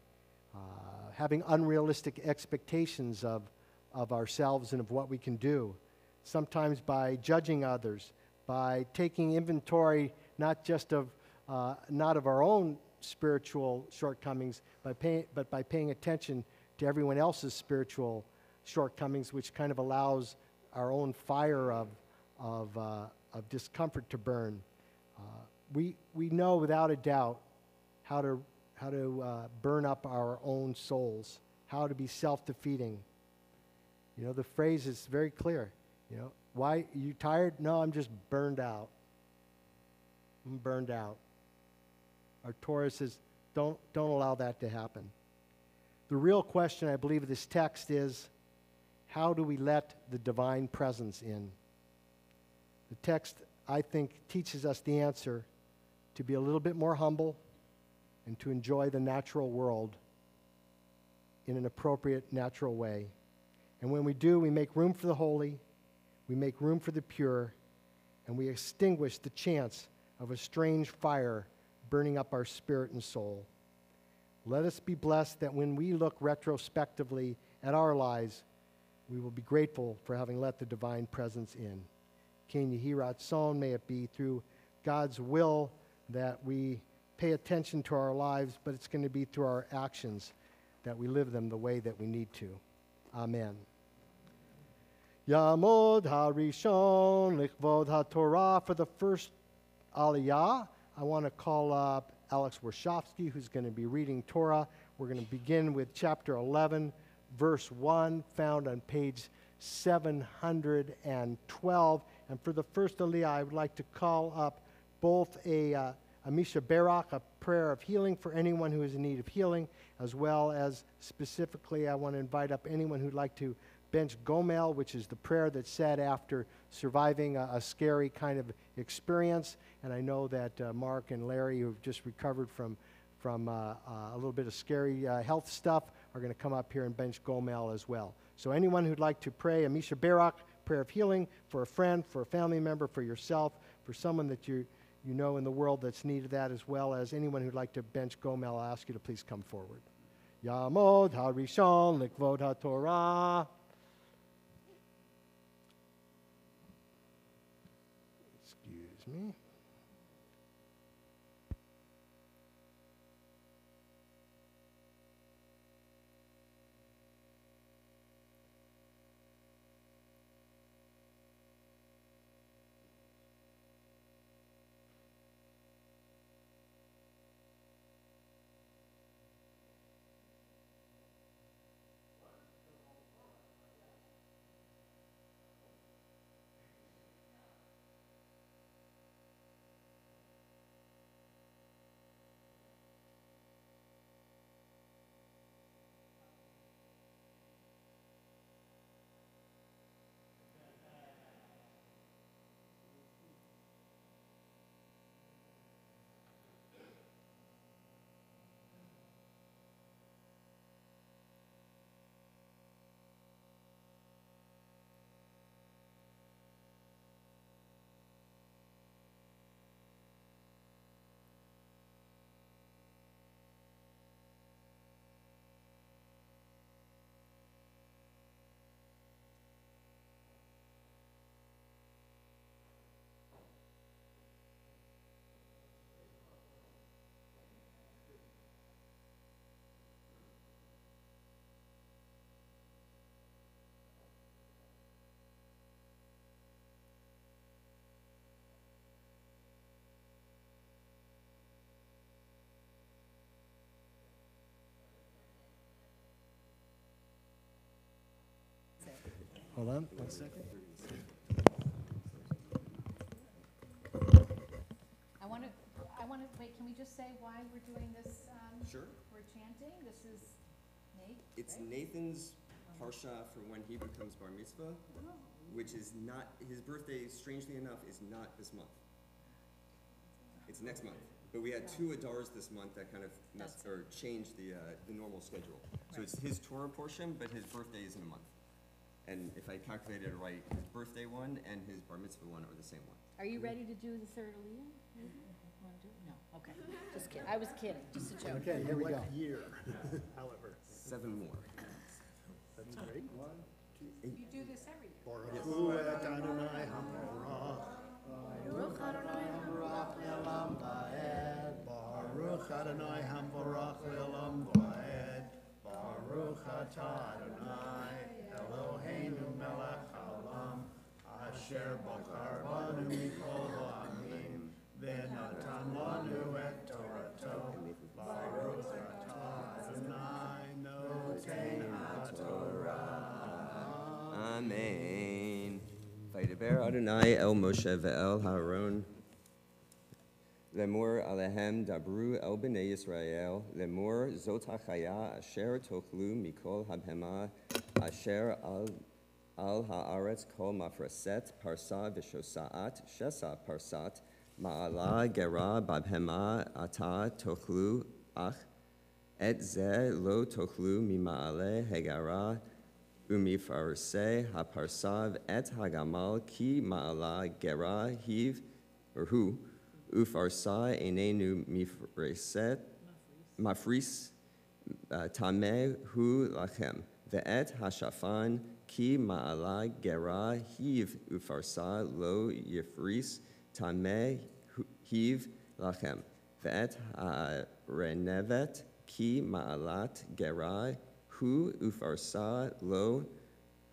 having unrealistic expectations of ourselves and of what we can do, sometimes by judging others, by taking inventory not just of not of our own spiritual shortcomings, but by paying attention to everyone else's spiritual shortcomings, which kind of allows our own fire of discomfort to burn. We know without a doubt how to burn up our own souls, how to be self-defeating. You know, the phrase is very clear. You know, why are you tired? No, I'm just burned out. I'm burned out. Our Torah says, don't allow that to happen. The real question, I believe, of this text is, how do we let the divine presence in? The text, I think, teaches us the answer: to be a little bit more humble and to enjoy the natural world in an appropriate, natural way. And when we do, we make room for the holy, we make room for the pure, and we extinguish the chance of a strange fire burning up our spirit and soul. Let us be blessed that when we look retrospectively at our lives, we will be grateful for having let the divine presence in. Ken Yehi Ratzon, may it be through God's will that we pay attention to our lives, but it's going to be through our actions that we live them the way that we need to. Amen. Yamod HaRishon Lichvod HaTorah. For the first Aliyah, I want to call up Alex Warshofsky, who's going to be reading Torah. We're going to begin with chapter 11, verse 1, found on page 712. And for the first aliyah, I would like to call up both a Misha Barak, a prayer of healing for anyone who is in need of healing, as well as specifically I want to invite up anyone who'd like to bench Gomel, which is the prayer that's said after surviving a scary kind of experience. And I know that Mark and Larry, who've just recovered from a little bit of scary health stuff, are going to come up here and bench Gomel as well. So anyone who'd like to pray a Misha Barak, prayer of healing for a friend, for a family member, for yourself, for someone that you know in the world that's needed that, as well as anyone who'd like to bench Gomel, I'll ask you to please come forward. Yamod HaRishon Likvod HaTorah. Excuse me. Hold on 1 second. I want to, wait, can we just say why we're doing this? Sure. We're chanting, this is Nate, It's right? Nathan's parsha for when he becomes bar mitzvah, which is not, his birthday, strangely enough, is not this month. It's next month. But we had 2 Adars this month that kind of messed, or changed the normal schedule. So it's his Torah portion, but his birthday is in a month. And if I calculated it right, his birthday one and his bar mitzvah one are the same one. Are you ready to do the third aliyah? Want to do it? No, okay, just kidding, I was kidding, just a joke. Okay, here we go. Year, however. 7 more. That's great. You do this every year. Baruch hu et Adonai HaMorach. Baruch Adonai Hamorach Le'olam Va'ed. Baruch Adonai HaMorach Le'olam Va'ed. Baruch atah Adonai Eloheinu melech haolam asher bachar banu mikol ha'amim v'natan lanu et torato. Baruch atah Adonai noten haTorah. Amen. Vaydaber Adonai el Moshe ve'el Haron. Lemor alehem dabru el bnei Yisrael. Lemor zot hachaya asher tochlu mikol habhema asher al haaretz kol mafraset parsa v'shosaat shesa parsat ma'ala gera babhema ata tochlu ach et ze lo tochlu mima'ale hegara umifarse haparsav et hagamal ki ma'ala gera hiv or hu ufarsa enenu mafris tameh hu lachem ve'et hashafan ki ma'ala gera hiv ufarsa lo yifris tameh hiv lachem ve'et renevet ki ma'alat gera hu ufarsa lo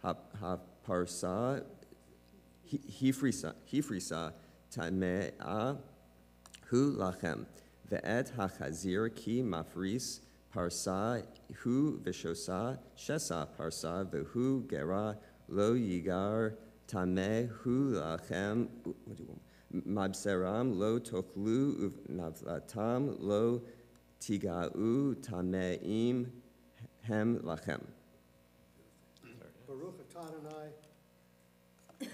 haparsa hifrisa tameh hu lachem ve'et hachazir ki mafris parsa hu v'shosa shesa parsa v'hu gera lo yigar tameh hu lachem, what do you want? Mabseram lo tochlu uvnavlatam lo tiga'u tameim hem lachem. Baruch atah Adonai.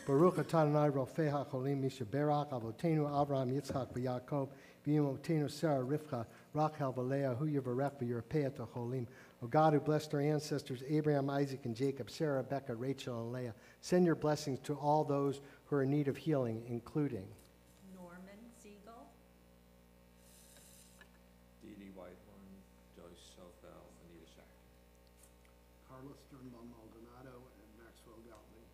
Baruch atah Adonai Rofei HaCholim Mishaberach Avotenu Avraham Yitzchak v'Yaakov v'Imotenu Sarah Rivka Rachel v'Leah Hu Yivarech v'Yirpei et HaCholim. O God who blessed our ancestors Abraham, Isaac, and Jacob, Sarah, Rebekah, Rachel, and Leah, send your blessings to all those who are in need of healing, including Norman Siegel, Dee Dee Whitehorn, Joyce Schofel, Anita Shack. Carlos Sternbaum Maldonado and Maxwell Gottlieb.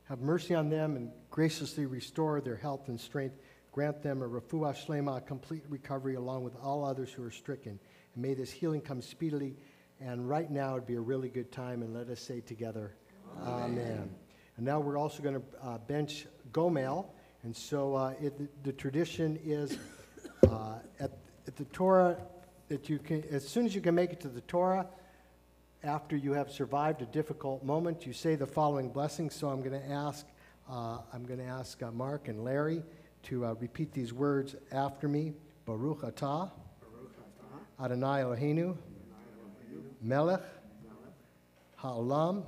Have mercy on them and graciously restore their health and strength. Grant them a refuah shlema, a complete recovery, along with all others who are stricken. And may this healing come speedily. And right now would be a really good time. And let us say together, Amen. And now we're also going to bench Gomel. And so the tradition is at the Torah that you can, as soon as you can make it to the Torah, after you have survived a difficult moment, you say the following blessings. So I'm going to ask Mark and Larry to repeat these words after me. Baruch atah, Adonai Eloheinu, Melech Ha'olam,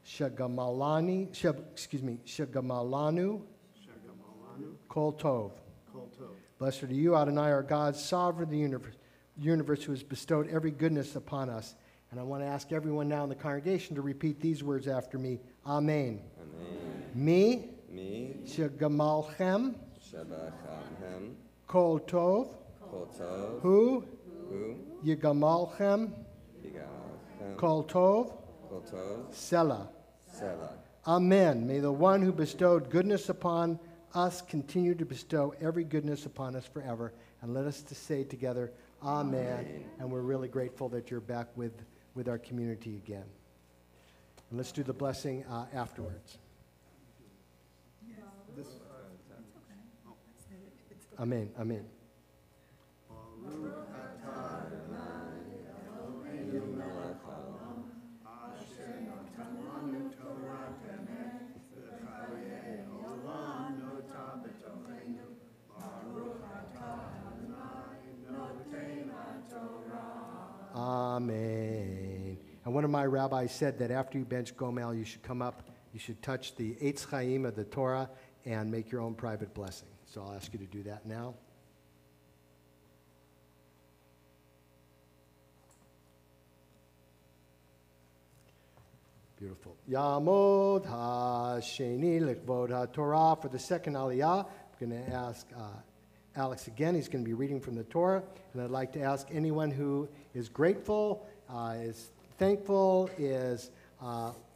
Shagamalanu, Kol Tov. Blessed are you, Adonai, our God, sovereign of the universe, who has bestowed every goodness upon us. And I want to ask everyone now in the congregation to repeat these words after me. Amen. Amen. Me, Shagamalchem, Shabachamhem, Kol Tov, Kol Tov, Hu, Yigalchem, Yigamalchem, Kol Tov, Kol Tov, Selah. Selah. Amen. May the one who bestowed goodness upon us continue to bestow every goodness upon us forever. And let us to say together, Amen. And we're really grateful that you're back with our community again. And let's do the blessing afterwards. Amen. Amen. Amen. And one of my rabbis said that after you bench Gomel, you should come up, you should touch the Eitz Chaim of the Torah and make your own private blessing. So I'll ask you to do that now. Beautiful. Yamod ha-sheni likvod ha-Torah. For the second aliyah, I'm going to ask Alex again. He's going to be reading from the Torah. And I'd like to ask anyone who is grateful, is thankful, is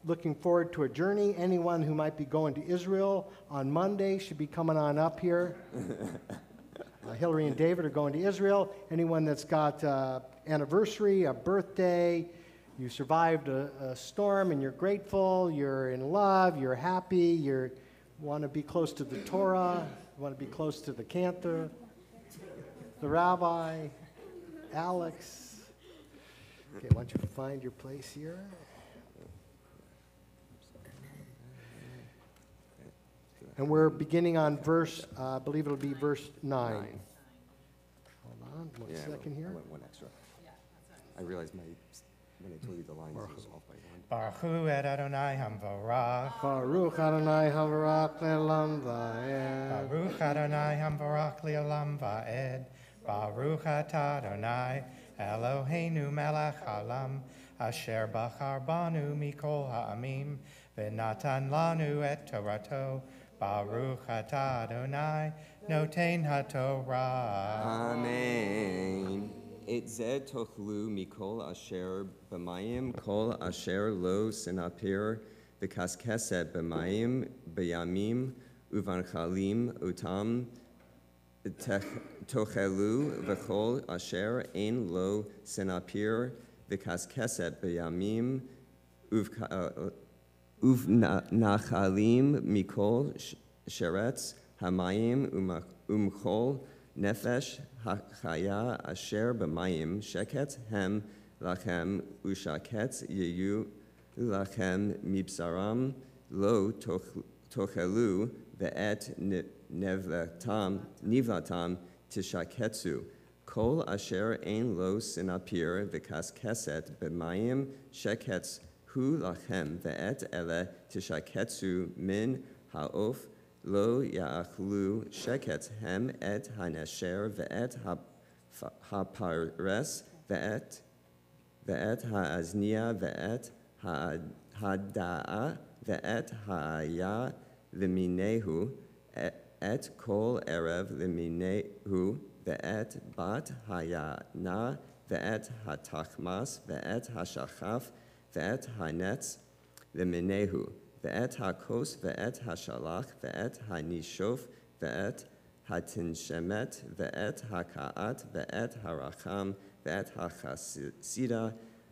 looking forward to a journey. Anyone who might be going to Israel on Monday should be coming on up here. Hillary and David are going to Israel. Anyone that's got anniversary, a birthday, you survived a storm and you're grateful, you're in love, you're happy, you want to be close to the Torah, you want to be close to the cantor, the rabbi, Alex. Okay, why don't you find your place here? And we're beginning on verse, I believe it'll be verse 9. Hold on, one second here. I went one extra. I realized when I told you the lines, it was off by one. Baruch hu et Adonai hamvarach. Baruch Adonai havarach le'olam va'ed. Baruch Adonai hamvarach le'olam va'ed. Baruch atah Adonai Eloheinu melech haolam asher bachar banu mikol ha'amim v'natan lanu et torato Baruch atah Adonai, noten haTorah. Amen. את זה תאכלו מכל אשר במים, כל אשר לא סנפיר וקשקשת במים בימים ובנחלים אותם תאכלו, וכל אשר אין לו סנפיר וקשקשת בימים ובנחלים מכל שרץ המים ומכל נפש החיה אשר במים, שקט הם לכם ושקט יהיו לכם מבשרם, לא תאכלו ואת נבלתם תשקצו. כל אשר אין לו סנפיר וקשקשת במים, שקט הוא לכם, ואת אלה תשקצו מן העוף, לא יאכלו שקט הם את הנשר ואת הפרס ואת האזניה ואת הדאה ואת האיה למיניהו, את כל ערב למיניהו, ואת בת היענה ואת התחמס ואת השחף ואת הנץ למיניהו, ואת הכוס ואת השלח ואת הנישוף ואת התנשמת ואת הקעת ואת הרחם ואת החסידה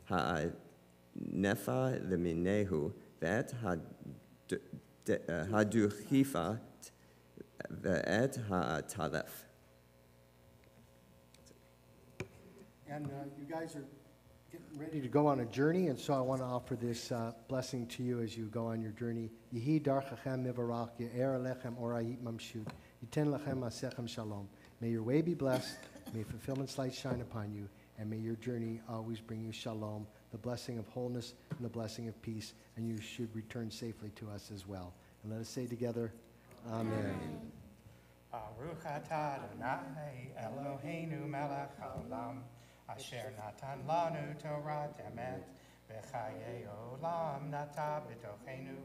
הענפה למיניהו, ואת הדוכיפה ואת הטלף. And you guys are getting ready to go on a journey, and so I want to offer this blessing to you as you go on your journey. Yehi darchachem mivarach, ye'er alechem orayit mamshut, yiten lachem asechem shalom. May your way be blessed, may fulfillment's light shine upon you, and may your journey always bring you shalom, the blessing of wholeness and the blessing of peace, and you should return safely to us as well. And let us say together, Amen. Baruch atah Adonai, Eloheinu melech haolam, asher natan lanu Torah emet, v'chayei olam nata b'tochenu.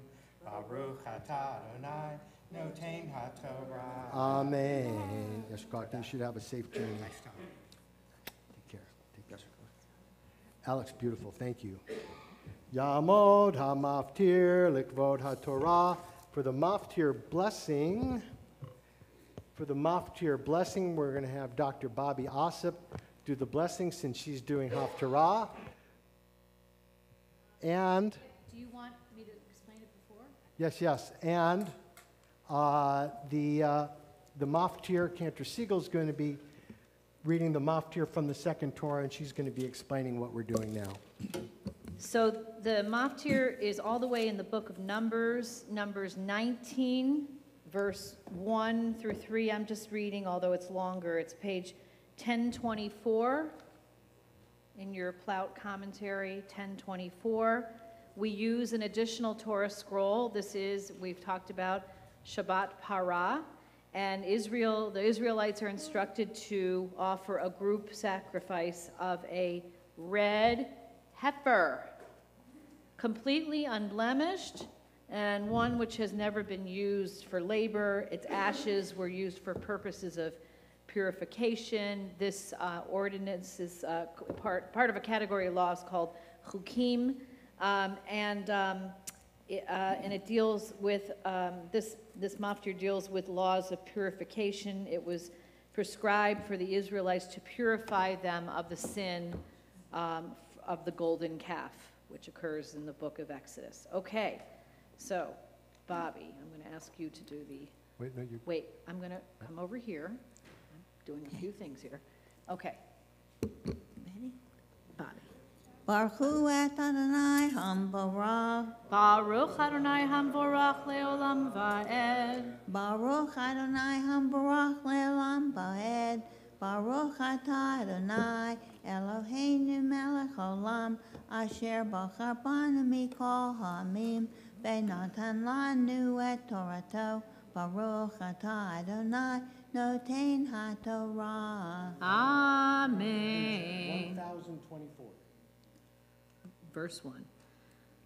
Baruch atah Adonai, noten haTorah. Amen. Yes, God, you should have a safe journey. Take care. Take care. Alex, beautiful. Thank you. Yamod ha-maftir likvod ha-Torah. For the maftir blessing, we're going to have Dr. Bobby Ossip do the blessing since she's doing Haftarah. And Do you want me to explain it before? yes. And the maftir, Cantor Siegel, is going to be reading the maftir from the second Torah, and she's going to be explaining what we're doing now. So the maftir is all the way in the book of Numbers 19, verse 1 through 3. I'm just reading, although it's longer. It's page 1024 in your Plout commentary, 1024. We use an additional Torah scroll. This is, we've talked about Shabbat Parah, and the Israelites are instructed to offer a group sacrifice of a red heifer, completely unblemished, and one which has never been used for labor. Its ashes were used for purposes of purification. This ordinance is part of a category of laws called chukim, and it deals with, this maftir deals with laws of purification. It was prescribed for the Israelites to purify them of the sin of the golden calf, which occurs in the book of Exodus. Okay, so Bobby, I'm going to ask you to do the... Wait, I'm going to come over here. I'm doing a few things here. Okay. Ready? Bobby. Baruch et Adonai hamborach. Baruch Adonai hamvorach leolam va'ed. Baruch Adonai hamborach leolam va'ed. Baruch atah Adonai Eloheinu melech haolam, asher bachar banu mikol ha'amim, v'natan lanu et Torato. Baruch atah Adonai noten haTorah. Amen. 1024. Verse 1.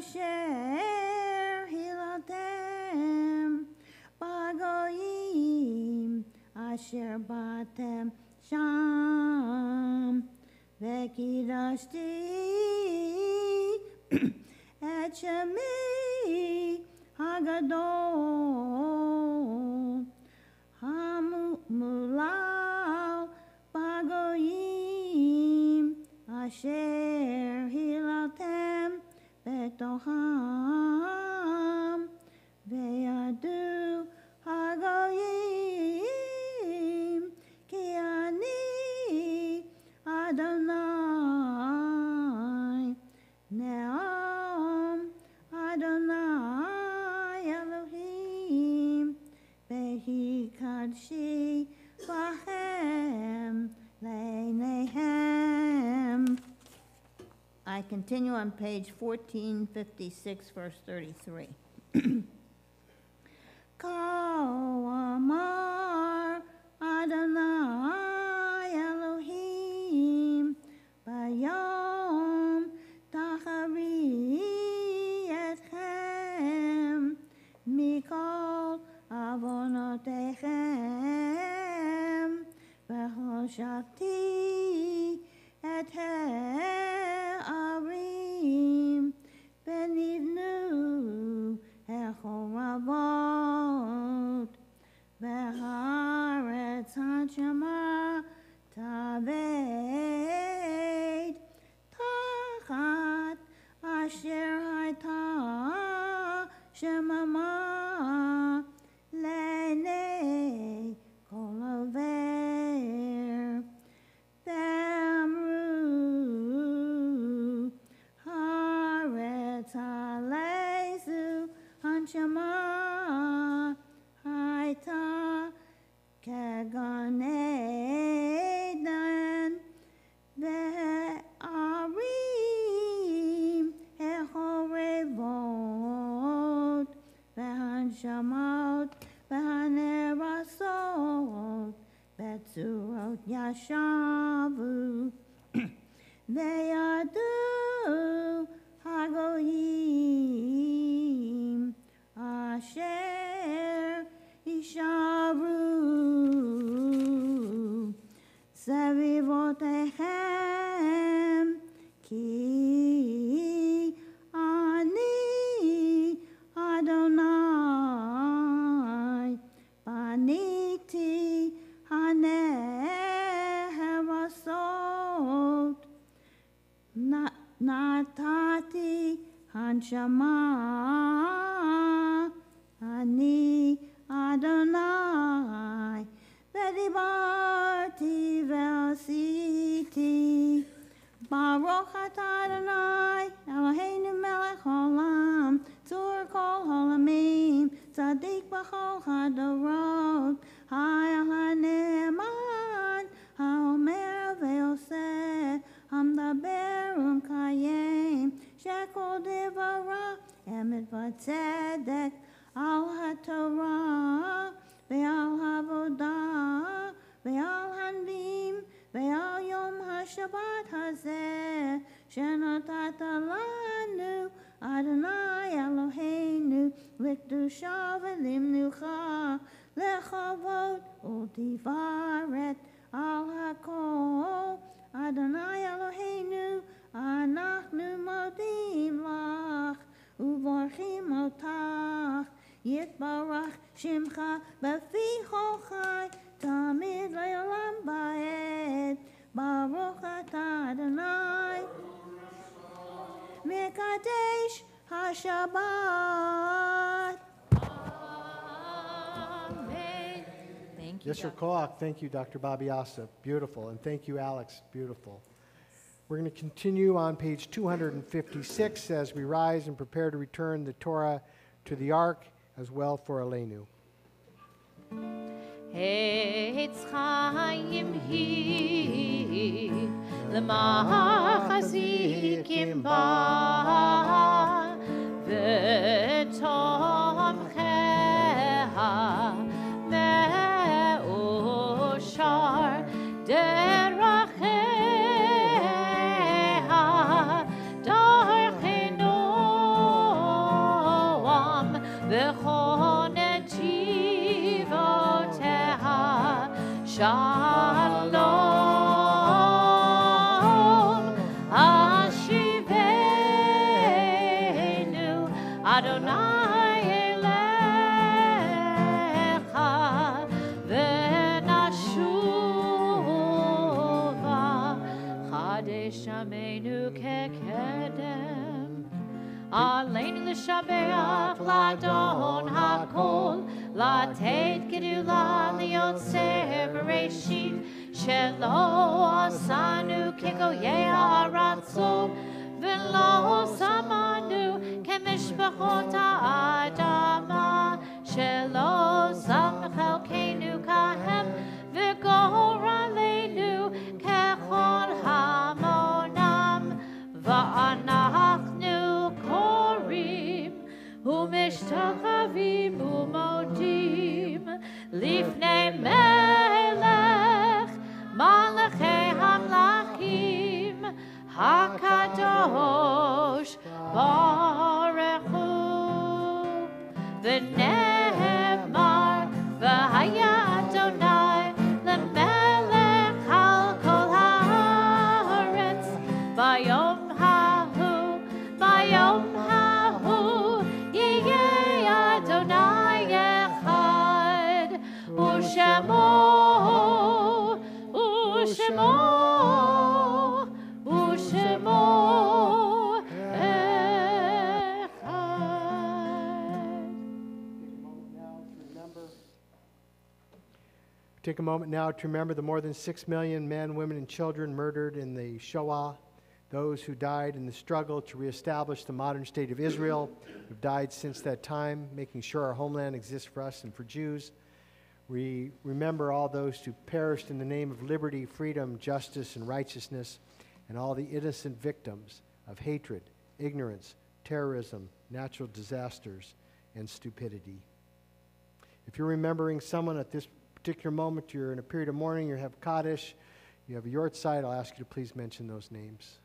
asher hilatem bagoyim asher batem sham vekidashti et shemi hagadol hamulal bagoyim asher hilatem betoham veyadu hagoyim ki ani Adonai Ne'am Adonai Elohim Behi Kadshi Bahem Leinehem. I continue on page 1456, verse 33. Kol Amar Adonai Elohim Bayom Tachari Etchem Mikol Avonotechem V'hoshati Et Ha'arim Benivnu Echoravot V'haaretz Hashema Taved Tachat Asher Hayta Shemama Lenei Kol Over V'amru Haaretz Haleizu Hanshama Hayta Kegan Eden Ve'arim Echorevot Ve'hanshamot Ve'hanerasot Ve'tzurot Yashavu Ve'yadu Hagoyim Asher Isharu Sevivotechem Ki Ani Adonai Baniti Haneherasot Natati Hanshama Ani Adonai Vedibarti Velsiti Baruch atah Adonai Eloheinu melech olam Tzur kol holamim Tzadik b'chol hadorot Hayal hane'eman Haomer ve'oseh Hamdaber umkayem Shekol devara Emet v'tzedek Al haTorah Ve'al havodah Ve'al hanvim Ve'al yom haShabbat hazeh Shenatata lanu Adonai Eloheinu L'kedusha v'limnucha Lechavot u'tifaret Al hakol Adonai Eloheinu Anachnu modim lach Uvorchim otach Yitbarach Shimcha B'fi Chai Tamid Le'olam Ba'ed Baruch atah Adonai Mekadesh HaShabbat. Amen. Thank you. Yesher Koach, thank you, Dr. Bobby Asa. Beautiful. And thank you, Alex. Beautiful. We're going to continue on page 256 as we rise and prepare to return the Torah to the ark as well for Aleinu. Eitz Chaim hi L'machazikim ba V'tomcheha me'oshar deracheha darchenu Shalom Ashivenu Adonai Elecha V'nashuva Chadesh Amenu Kekedem Aleinu l'shabeach l'adon hakol Latet gedula liyotzer bereshit Shelo asanu kegoyei haratzon V'lo samanu kemishpachot ha'adama Shelo sam chelkeinu kahem V'gor aleinu kechol hamonam Va'anachnu korim umishtachavim umodim Lifnei melech malachei hamlachim Hakadosh Baruch Hu V'nehemar v'haya Adonai lemelech al kol haaretz Bayom hahu yiyeh Adonai echad Ushemo Take a moment now to remember the more than 6 million men, women, and children murdered in the Shoah, those who died in the struggle to reestablish the modern state of Israel, who've died since that time, making sure our homeland exists for us and for Jews. We remember all those who perished in the name of liberty, freedom, justice, and righteousness, and all the innocent victims of hatred, ignorance, terrorism, natural disasters, and stupidity. If you're remembering someone at this particular moment, you're in a period of mourning, you have Kaddish, you have a Yortzeit, I'll ask you to please mention those names.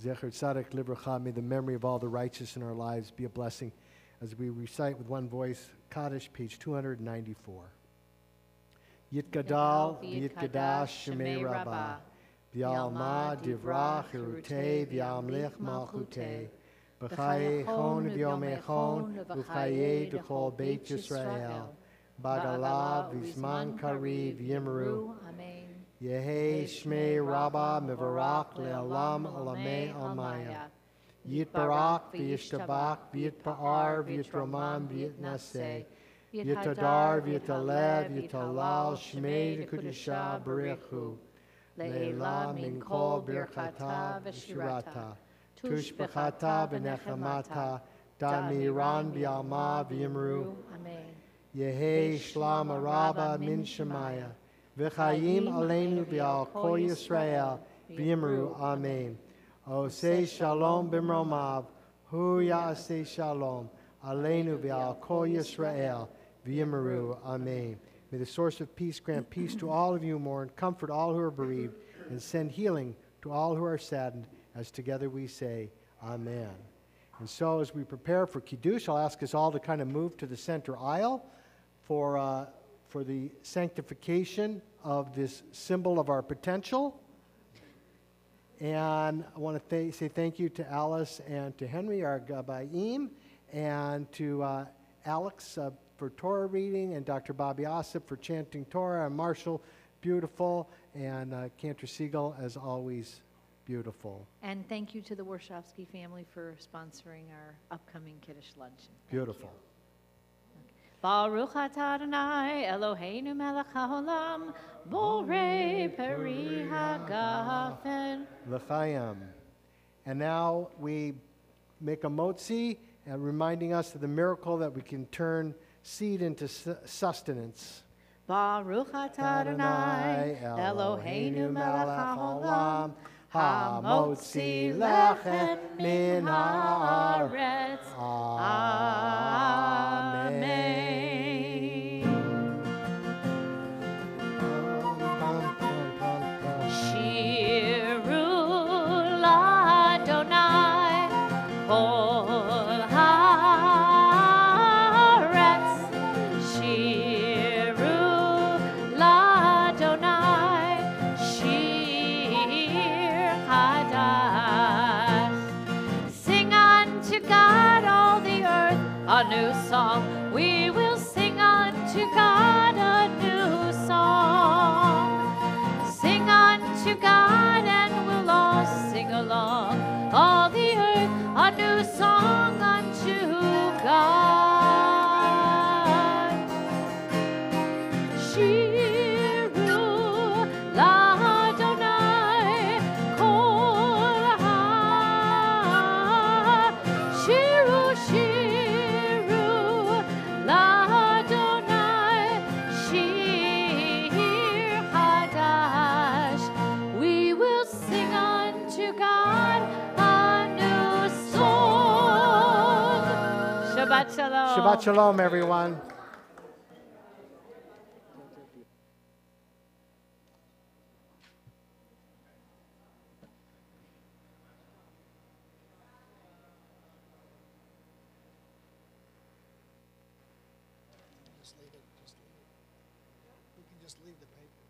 Zecher Tzaddik Livracha, may the memory of all the righteous in our lives be a blessing as we recite with one voice, Kaddish, page 294. Yitgadal v'yitgadash shemei Rabbah, v'yalma divrach hirutei v'yamlich malchutei, v'chayechon v'yomechon v'chayei d'chol Beit Yisrael, b'galav v'zman kariv v'yimru. Amen. Yehei shmei Rabbah mevarach le'alam olamei almaya. Yitbarak v'yishtabak v'yitpa'ar v'yitroman v'yitnaseh. Yitadar v'yitalev v'yitalal shmei d'kudisha b'rechu. Le'ela min kol birchata v'shirata. Tushbechata v'nechamata. Damiran v'yalma v'yimru. Amen. Yehei shlam Rabbah min shemaya. V'chayim aleinu v'al kol Yisrael v'yimru. Amen. Oseh shalom b'mromav, hu ya'aseh shalom, aleinu v'al kol Yisrael v'yimru. Amen. May the source of peace grant peace to all of you who mourn, comfort all who are bereaved, and send healing to all who are saddened, as together we say, Amen. And so as we prepare for Kiddush, I'll ask us all to kind of move to the center aisle for the sanctification of this symbol of our potential. And I want to say thank you to Alice and to Henry, our Gabayim, and to Alex for Torah reading, and Dr. Bobby Osip for chanting Torah, and Marshall, beautiful, and Cantor Siegel, as always, beautiful. And thank you to the Warshawski family for sponsoring our upcoming Kiddush luncheon. Beautiful. Baruch atah Adonai Eloheinu melech haolam borei peri hagafen. L'chaim. And now we make a motzi, reminding us of the miracle that we can turn seed into sustenance. Baruch atah Adonai Eloheinu melech haolam hamotzi lechem min haaretz. Amen. Shalom. Shabbat Shalom, everyone. Just leave it, just leave it. We can just leave the paper.